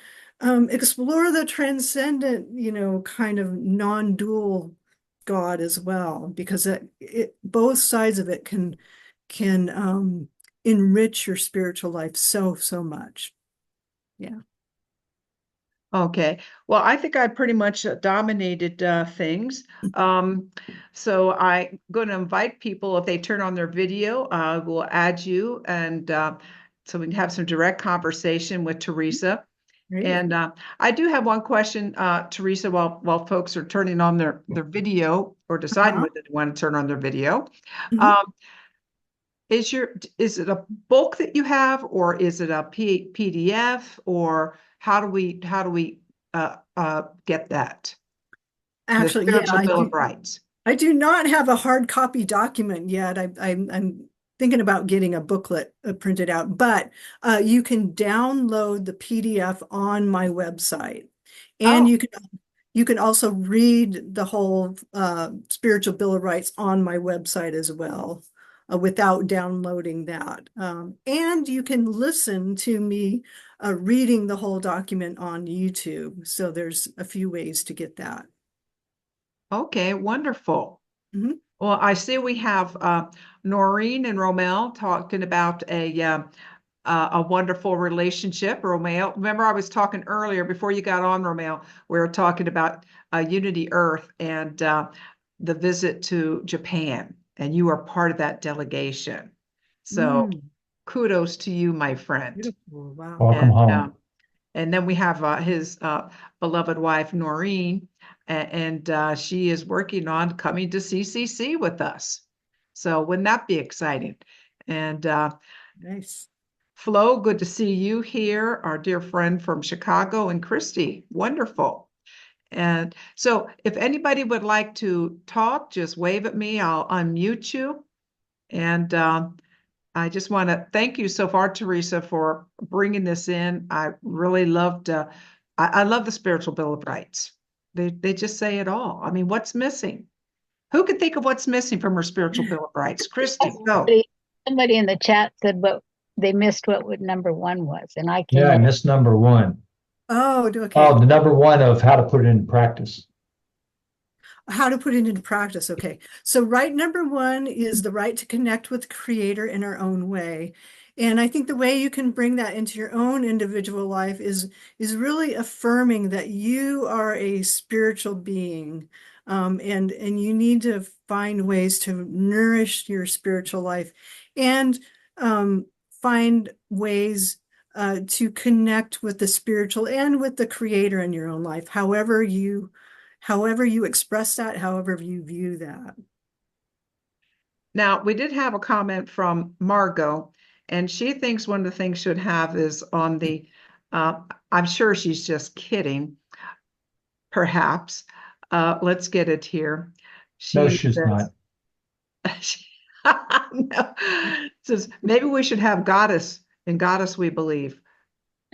explore the transcendent, kind of non-dual God as well, because both sides of it can enrich your spiritual life so much. Yeah. Okay. Well, I think I pretty much dominated things. So I'm going to invite people, if they turn on their video, we'll add you, and so we can have some direct conversation with Theresa. Great. And I do have one question, Theresa, while folks are turning on their video or deciding whether they want to turn on their video. Is it a book that you have, or is it a PDF, or how do we get that? Actually, the Spiritual Bill of Rights. I do not have a hard copy document yet. I'm thinking about getting a booklet printed out, but you can download the PDF on my website, and you can also read the whole Spiritual Bill of Rights on my website as well, without downloading that. And you can listen to me reading the whole document on YouTube. So there's a few ways to get that. Okay, wonderful. Well, I see we have Noreen and Romel talking about a wonderful relationship. Romel, remember I was talking earlier before you got on, Romel, we were talking about Unity Earth and the visit to Japan, and you are part of that delegation. So kudos to you, my friend. Beautiful. Wow. Welcome home. And then we have his beloved wife, Noreen, and she is working on coming to CCC with us. So wouldn't that be exciting? And nice. Flo, good to see you here, our dear friend from Chicago, and Christy, wonderful. And so if anybody would like to talk, just wave at me, I'll unmute you. And I just want to thank you so far, Theresa, for bringing this in. I really loved, I love the Spiritual Bill of Rights. They just say it all. I mean, what's missing? Who can think of what's missing from her Spiritual Bill of Rights? Christy, go. Somebody in the chat said what they missed what number one was, and I Yeah, I can. missed number one. Oh, okay. Oh, the number one of how to put it into practice. how to put it into practice. Okay. So right number one is the right to connect with the Creator in our own way. And I think the way you can bring that into your own individual life is really affirming that you are a spiritual being. And you need to find ways to nourish your spiritual life and find ways to connect with the spiritual and with the Creator in your own life, however you express that, however you view that. Now, we did have a comment from Margot, and she thinks one of the things should have is on the, I'm sure she's just kidding, perhaps. Let's get it here. No, She she's says, not. no, says maybe we should have goddess, in goddess we believe.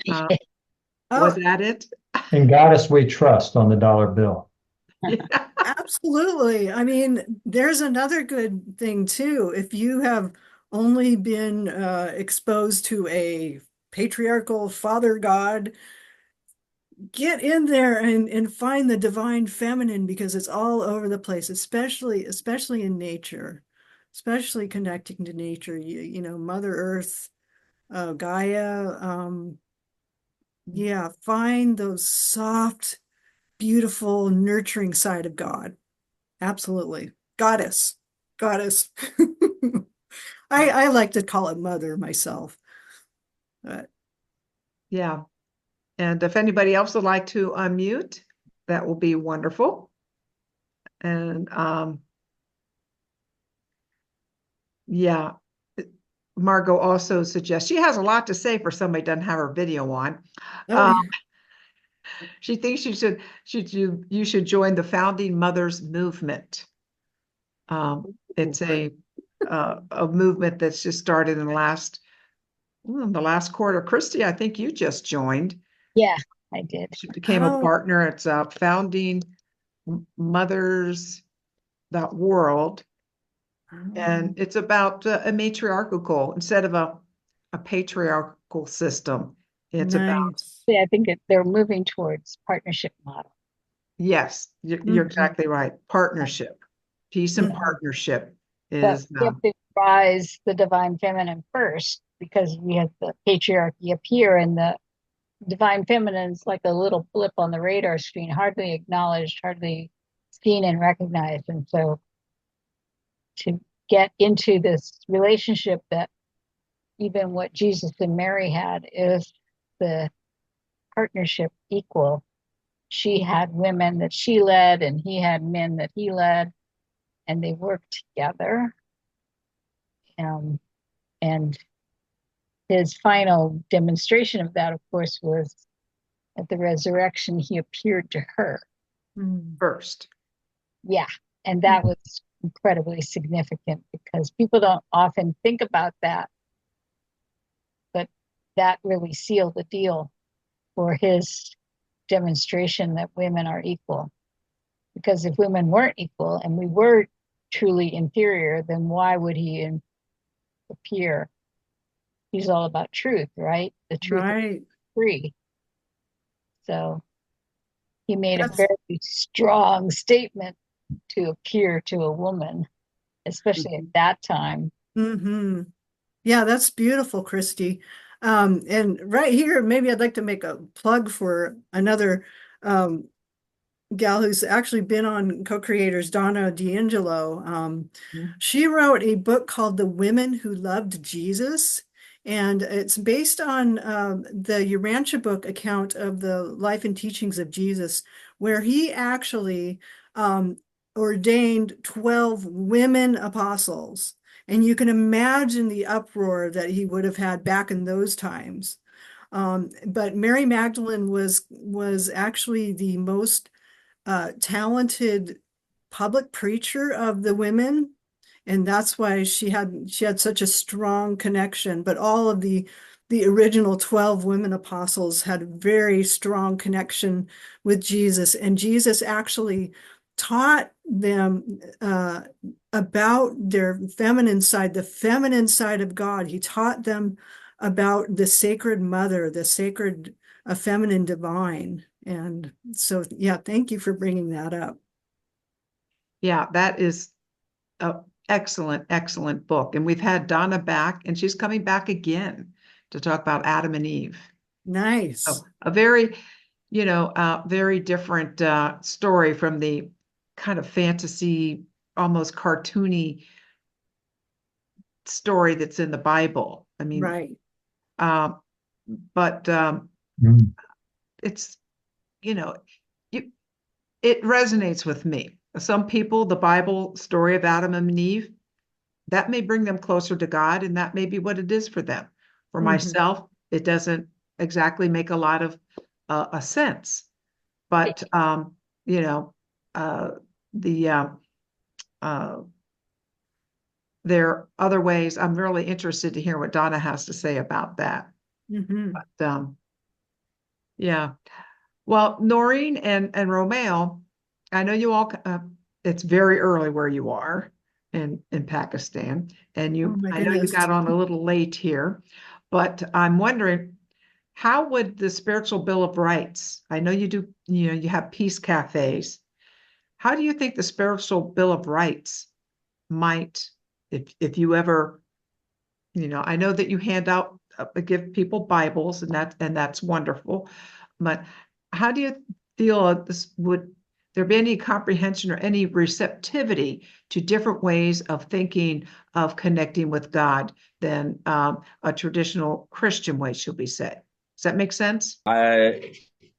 Was Oh, that it? In Goddess we trust on the dollar bill. Yeah. absolutely. I mean, there's another good thing too. If you have only been exposed to a patriarchal father god, get in there and find the divine feminine because it's all over the place, especially in nature, especially connecting to nature. You know, Mother Earth, Gaia. Yeah, find those soft, beautiful, nurturing side of God. Absolutely. Goddess. Goddess. I like to call it mother myself. But Yeah. And if anybody else would like to unmute, that will be wonderful. And yeah, Margot also suggests she has a lot to say for somebody who doesn't have her video on. oh, Um, yeah. she thinks you should join the Founding Mothers movement. It's a movement that's just started in the last quarter. Christy, I think you just joined. Yeah, I did. She became a Oh, partner. It's Founding Mothers that world, and it's about a matriarchal instead of a patriarchal system. It's about nice. Yeah, I think they're moving towards partnership model. yes, you're Mhm. exactly right. Partnership, peace and Mhm. partnership But is we have to rise the divine feminine first because we have the patriarchy up here and the divine feminine's like a little blip on the radar screen, hardly acknowledged, hardly seen and recognized. And so to get into this relationship that even what Jesus and Mary had is the partnership equal. She had women that she led, and he had men that he led, and they worked together. And his final demonstration of that, of course, was at the resurrection, he appeared to her. Mm. first. Yeah. And that was incredibly significant because people don't often think about that, but that really sealed the deal for his demonstration that women are equal. Because if women weren't equal and we were truly inferior, then why would he appear? He's all about truth, right? The truth is Right. free. So he made a That's very strong statement to appear to a woman, especially at that time. hmm Yeah, that's beautiful, Christy. And right here, maybe I'd like to make a plug for another um, gal who's actually been on Co-Creators, Donna D'Angelo. She wrote a book called The Women Who Loved Jesus, and it's based on the Urantia book account of the life and teachings of Jesus, where he actually ordained 12 women apostles. And you can imagine the uproar that he would have had back in those times. But Mary Magdalene was actually the most talented public preacher of the women, and that's why she had such a strong connection. But all of the original 12 women apostles had a very strong connection with Jesus, and Jesus actually taught them about their feminine side, the feminine side of God. He taught them about the sacred mother, the sacred feminine divine. And so, yeah, thank you for bringing that up. Yeah, that is an excellent, excellent book. And we've had Donna back, and she's coming back again to talk about Adam and Eve. Nice. So a very, very different story from the kind of fantasy, almost cartoony story that's in the Bible. I mean, Right. but Mm. it's, you know, you, it resonates with me. Some people, the Bible story of Adam and Eve, that may bring them closer to God, and that may be what it is for them. For Mhm. myself, it doesn't exactly make a lot of a sense. But you know, the uh, there are other ways. I'm really interested to hear what Donna has to say about that. Mhm. But yeah. Well, Noreen and Romeo, I know you all. It's very early where you are in Pakistan, and Oh you. my I know you goodness. got on a little late here, but I'm wondering how would the Spiritual Bill of Rights? I know you do. You have peace cafes. How do you think the Spiritual Bill of Rights might, if you ever, I know that you hand out, give people Bibles, and that's wonderful. But how do you feel this would there be any comprehension or any receptivity to different ways of thinking of connecting with God than a traditional Christian way, should we say? Does that make sense?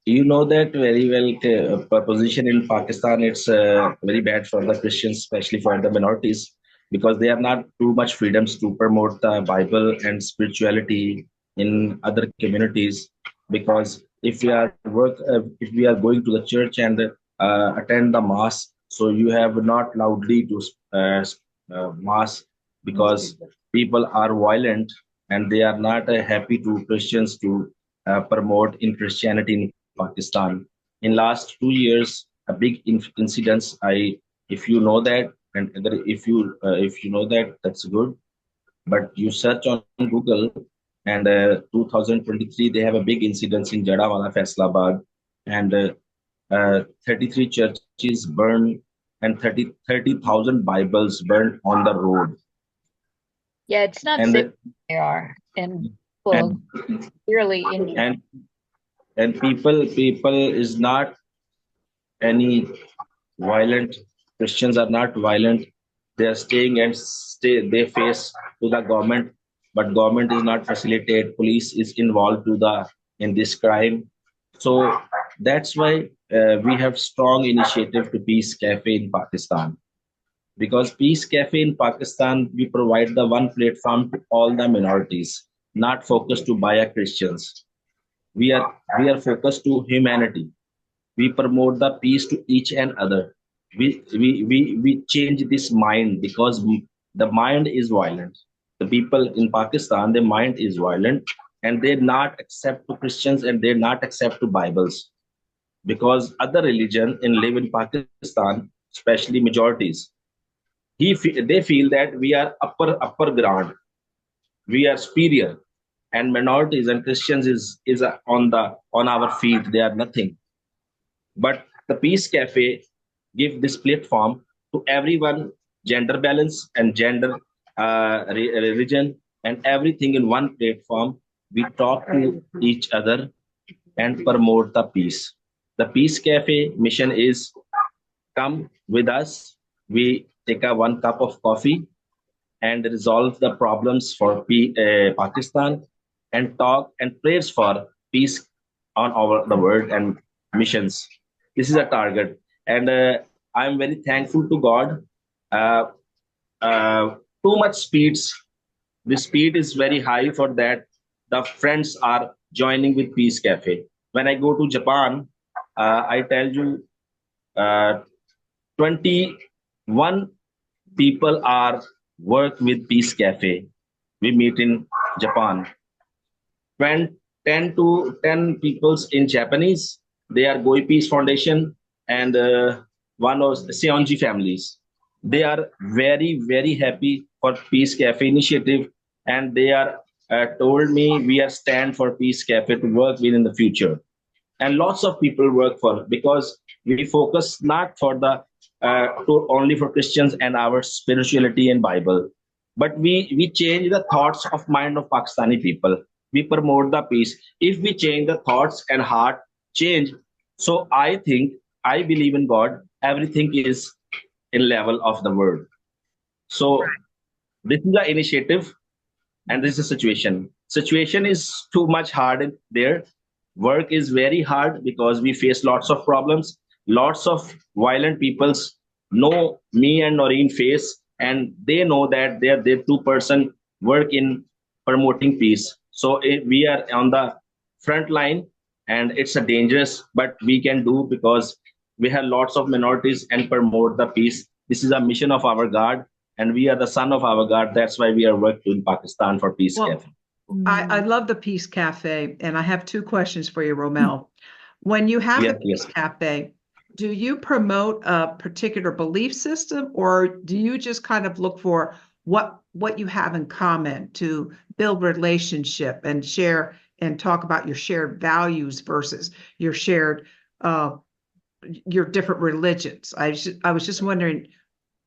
You know that very well. Position in Pakistan, it's very bad for the Christians, especially for the minorities, because they have not too much freedoms to promote the Bible and spirituality in other communities. Because if we are going to the church and attend the mass, so you have not loudly to mass, because people are violent and they are not happy to Christians to promote in Christianity in Pakistan. In last 2 years, a big incidents. If you know that, and if you know that, that's good. But you search on Google, and 2023 they have a big incidents in Jadawala, Faisalabad, and 33 churches burned and 30,000 Bibles burned on the road. Yeah, it's not safe. And They are, and people and severely injured. and people is not any violent. Christians are not violent. They are staying and stay. They face to the government, but government is not facilitate. Police is involved to the in this crime. So that's why we have strong initiative to Peace Cafe in Pakistan. Because Peace Cafe in Pakistan, we provide the one platform to all the minorities, not focused to Baya Christians. We are focused to humanity. We promote the peace to each and other. We change this mind, because the mind is violent. The people in Pakistan, their mind is violent, and they not accept to Christians, and they not accept to Bibles, because other religion in live in Pakistan, especially majorities, they feel that we are upper ground, we are superior, and minorities and Christians is on our feet, they are nothing. But the Peace Cafe give this platform to everyone, gender balance and gender, religion, and everything in one platform. We talk to each other and promote the peace. The Peace Cafe mission is come with us. We take a one cup of coffee and resolve the problems for Pakistan, and talk and prayers for peace on our the world and missions. This is a target, and I'm very thankful to God. Uh, Too much speeds. The speed is very high for that. The friends are joining with Peace Cafe. When I go to Japan, I tell you, 21 people are work with Peace Cafe. We meet in Japan. When 10 to 10 peoples in Japanese, they are Goi Peace Foundation, and one of the Seonji families. They are very, very happy for Peace Cafe initiative, and they are told me we are stand for Peace Cafe to work with in the future. and lots of people work for, because we focus not for the only for Christians and our spirituality and Bible, but we change the thoughts of mind of Pakistani people. We promote the peace. If we change the thoughts and heart change, so I think, I believe in God, everything is in level of the world. So this is the initiative, and this is the situation is too much hard there. Work is very hard because we face lots of problems, lots of violent peoples know me and Noreen face, and they know that they're two-person work in promoting peace. So we are on the front line, and it's a dangerous, but we can do, because we have lots of minorities and promote the peace. This is a mission of our God, and we are the son of our God. That's why we are working in Pakistan for Peace Well, Cafe. I love the Peace Cafe, and I have two questions for you, Romel. When you have the Yes, Peace yes. Cafe, do you promote a particular belief system, or do you just kind of look for what you have in common to build relationship and share and talk about your shared values versus your shared your different religions? I was just wondering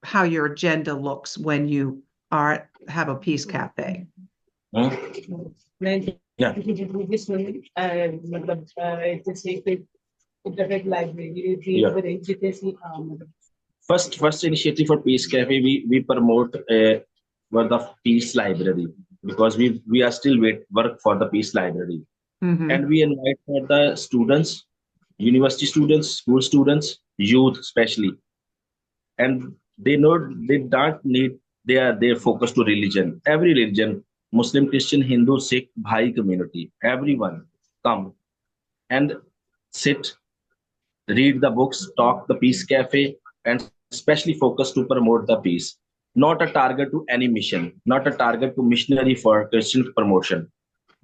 how your agenda looks when you have a Peace Cafe. Hmm? Yeah. First initiative for Peace Cafe, we promote the Peace Library, because we are still work for the Peace Library, Mhm. and we invite for the students, university students, school students, youth especially, and they know they don't need, they are focused to religion, every religion, Muslim, Christian, Hindu, Sikh, Bhai community, everyone come and sit, read the books, talk the Peace Cafe, and especially focus to promote the peace. Not a target to any mission, not a target to missionary for Christian promotion.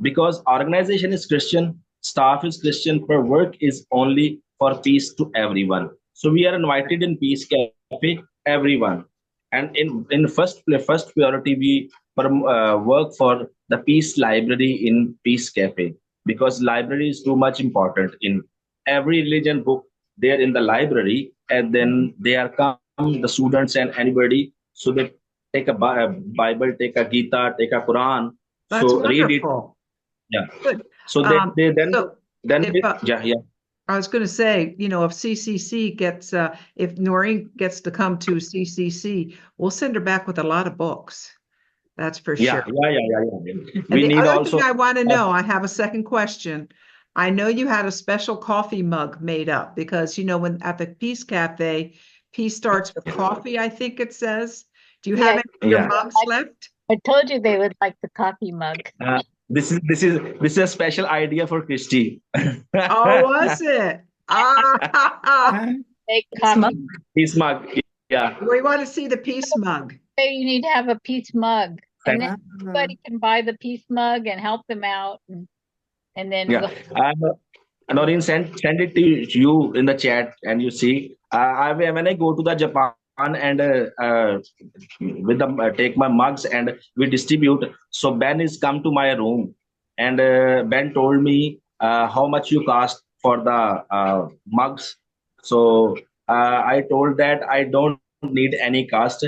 Because organization is Christian, staff is Christian, but work is only for peace to everyone. So we are invited in Peace Cafe, everyone. And in first priority, we work for the Peace Library in Peace Cafe, because library is too much important. In every religion book there in the library, and then they are come the students and anybody, so they take a Bible, take a Gita, take a Quran, That's so read it. wonderful. Yeah. Good. So they So then if they, yeah, yeah. I was going to say, if CCC gets, if Noreen gets to come to CCC, we'll send her back with a lot of books. That's for Yeah, sure. yeah. And We the need other thing also. I want to know, I have a second question. I know you had a special coffee mug made up because, when at the Peace Cafe, peace starts with coffee, I think it says. Do you have Yeah, any of your Yeah. mugs left? I told you they would like the coffee mug. This is a special idea for Christy. Oh, was it? Ah, Make coffee. Peace mug. Yeah. we want to see the peace mug. You need to have a peace mug, and then Thank, everybody can buy the peace mug and help them out, and then yeah. Noreen, send it to you in the chat, and you see. When I go to the Japan and with the take my mugs and we distribute. So Ben is come to my room, and Ben told me how much you cost for the mugs. So I told that I don't need any cost.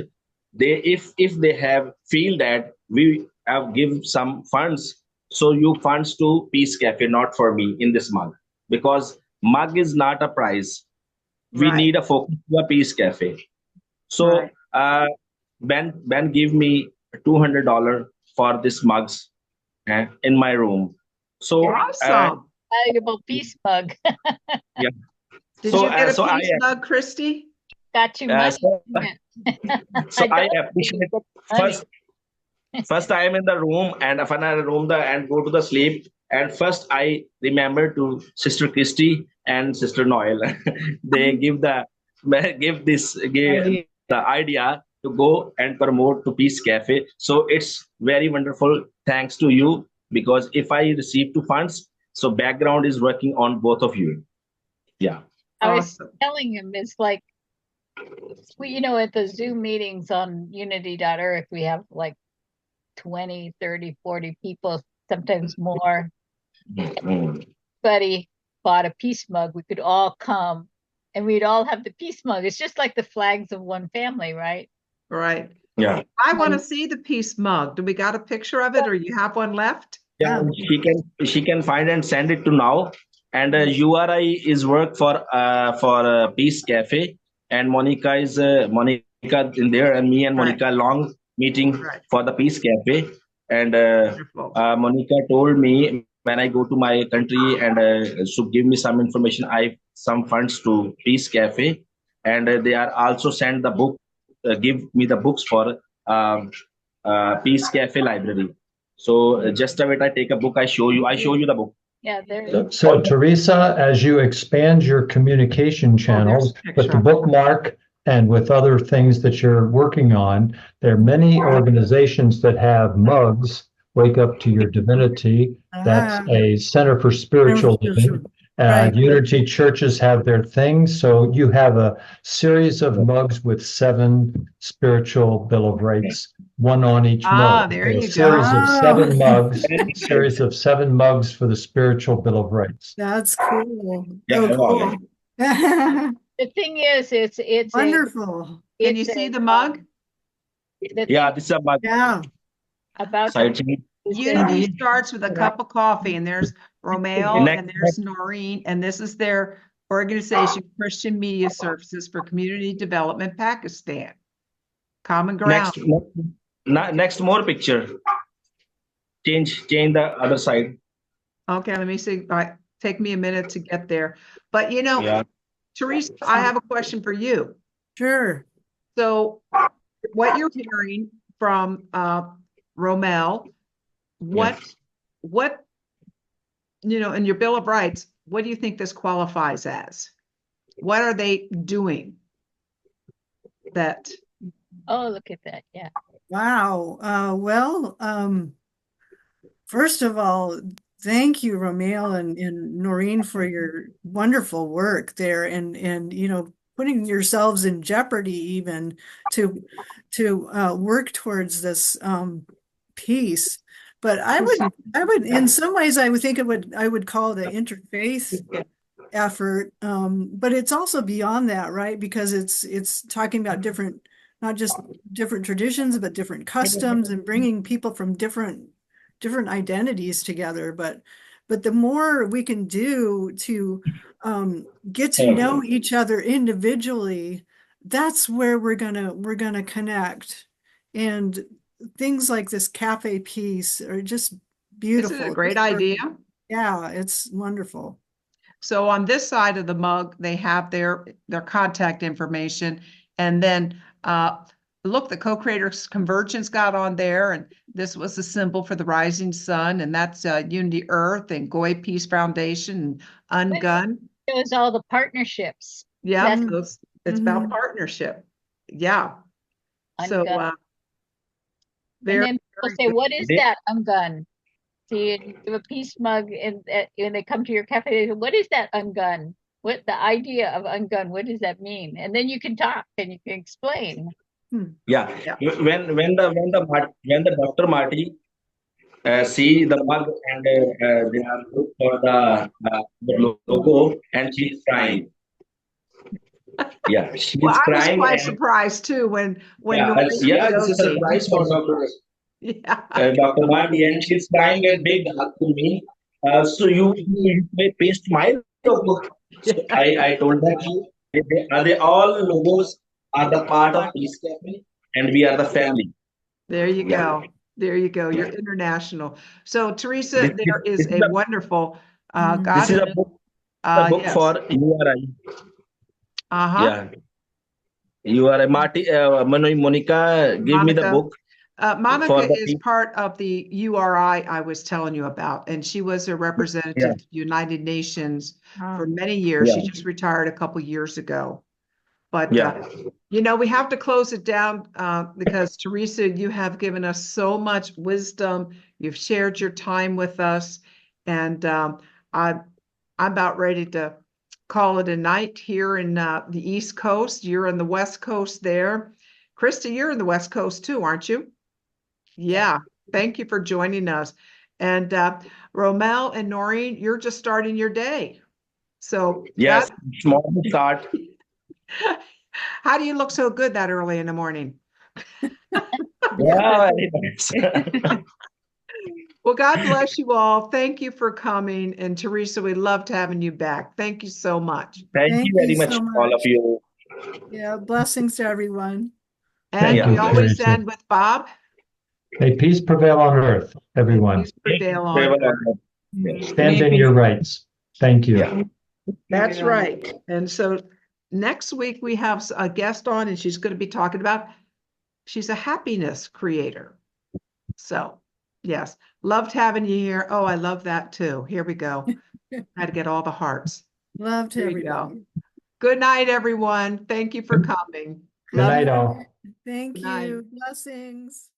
They, if they have feel that we have give some funds, so you funds to Peace Cafe, not for me in this mug, because mug is not a prize. We Right, need a focus to a Peace Cafe. right. So Ben give me $200 for this mugs in my room. So Awesome. valuable peace mug. yeah. Did So you get a so peace mug, Christy? Got you uh, money. so, I I don't appreciate get money. first I am in the room, and when I room and go to the sleep, and first I remember to Sister Christy and Sister Noel. They give the idea to go and promote to Peace Cafe. So it's very wonderful. Thanks to you, because if I receive two funds, so background is working on both of you. Yeah. I was Awesome. telling him it's like at the Zoom meetings on unity.earth, we have like 20, 30, 40 people, sometimes more. Mm. Buddy bought a peace mug, we could all come and we'd all have the peace mug. It's just like the flags of one family, right? Right. Yeah. I want to see the peace mug. Do we got a picture of it, or you have one left? Yeah, Wow. she can find and send it to now. And URI is work for Peace Cafe, and Monica in there, and me and Right. Monica long meeting Right. for the Peace Cafe. And Wonderful. Monica told me when I go to my country and so give me some information, I some funds to Peace Cafe, and they are also send the book, give me the books for um, Peace Cafe library. So just a bit, I take a book, I show you the book. Yeah, there. So Teresa, as you expand your communication there's channels a with picture the of it. bookmark and with other things that you're working on, there are many organizations that have mugs, Wake Up to Your Divinity. That's Ah, a Center for Spiritual Living. right. Unity churches have their things. So you have a series of mugs with 7 spiritual Bill of Rights, one on each Ah, mug. there So a you series go. of 7 mugs, And series of 7 mugs for the spiritual Bill of Rights. That's cool. yeah, Oh, wow, cool. The thing is, it's Wonderful. Can you it's see a, the mug? the yeah, thing this is a mug Yeah. about the side chain. is that Unity starts with a cup of coffee, and there's Romeo, Next, and there's Noreen, and this is their organization, Christian Media Services for Community Development Pakistan. Common ground. next more picture. Change the other side. Okay, let me see. All right, take me a minute to get there. But Yeah. Teresa, I have a question for you. Sure. So what you're hearing from Romel, what in your Bill of Rights, what do you think this qualifies as? What are they doing that? oh, look at that. Yeah. Wow. Well, first of all, thank you, Romeo and Noreen, for your wonderful work there, and putting yourselves in jeopardy even to work towards this peace. But I would in some ways I would think I would call it an interfaith effort, but it's also beyond that, right? Because it's talking about different, not just different traditions, but different customs and bringing people from different identities together. But the more we can do to get to know each other individually, that's where we're gonna connect. And things like this cafe piece are just Isn't it beautiful. a great idea? Yeah, it's wonderful. So on this side of the mug, they have their contact information, and then look, the co-creators Convergence got on there, and this was the symbol for the rising sun, and that's Unity Earth and Goy Peace Foundation and Ungun. Shows all the partnerships. Yeah, Mhm. so it's about Mhm. partnership. Yeah. So Ungun. And very, then people very say, good. "What is that ungun?" See, you give a peace mug, and when they come to your cafe, they say, "What is that ungun? What the idea of ungun? What does that mean?" And then you can talk and you can explain. Yeah. Yeah. When the Dr. Marty see the mug, and they are look for the logo, and she's crying. Yeah, she's Well, I was crying, quite and surprised too when yeah, Noreen yeah, this showed is a me. surprise for Yeah. Dr. Marty, and she's crying a big hug to me. So you may paste my logo. So I told her, they all logos are the part of Peace Cafe, and we are the family. There you Yeah. go. There you go. You're international. So Teresa, This, there is this is a a wonderful Mhm. this is a God. book, the book Yes. for URI. Uh-huh. Yeah, URI. Marty, Monica, give me the Monica. book for Monica the is part of the URI I was telling you about, and she was a representative to United Nations for many years. She Yeah. just retired a couple years ago. But Yeah. we have to close it down because Teresa, you have given us so much wisdom. You've shared your time with us, and I'm about ready to call it a night here in the East Coast. You're in the West Coast there. Krista, you're in the West Coast too, aren't you? Yeah. Thank you for joining us. And Romel and Noreen, you're just starting your day. So Yes, small start. how do you look so good that early in the morning? Yeah, very nice. Well, God bless you all. Thank you for coming. And Teresa, we loved having you back. Thank you so much. Thank Thank you you very much, so all of much. you. Yeah, blessings to everyone. And Thank we you, always Teresa. end with Bob. May peace prevail on earth, everyone. Peace prevail on earth. Stand in your rights. Thank you. Yeah. That's right. And so next week we have a guest on, and she's going to be talking about, she's a happiness creator. So yes, loved having you here. Oh, I love that too. Here we go. Try to get all the hearts. Love to There you go. everybody. Good night, everyone. Thank you for coming. Good Love night, you. all. Thank Good night. you. Blessings.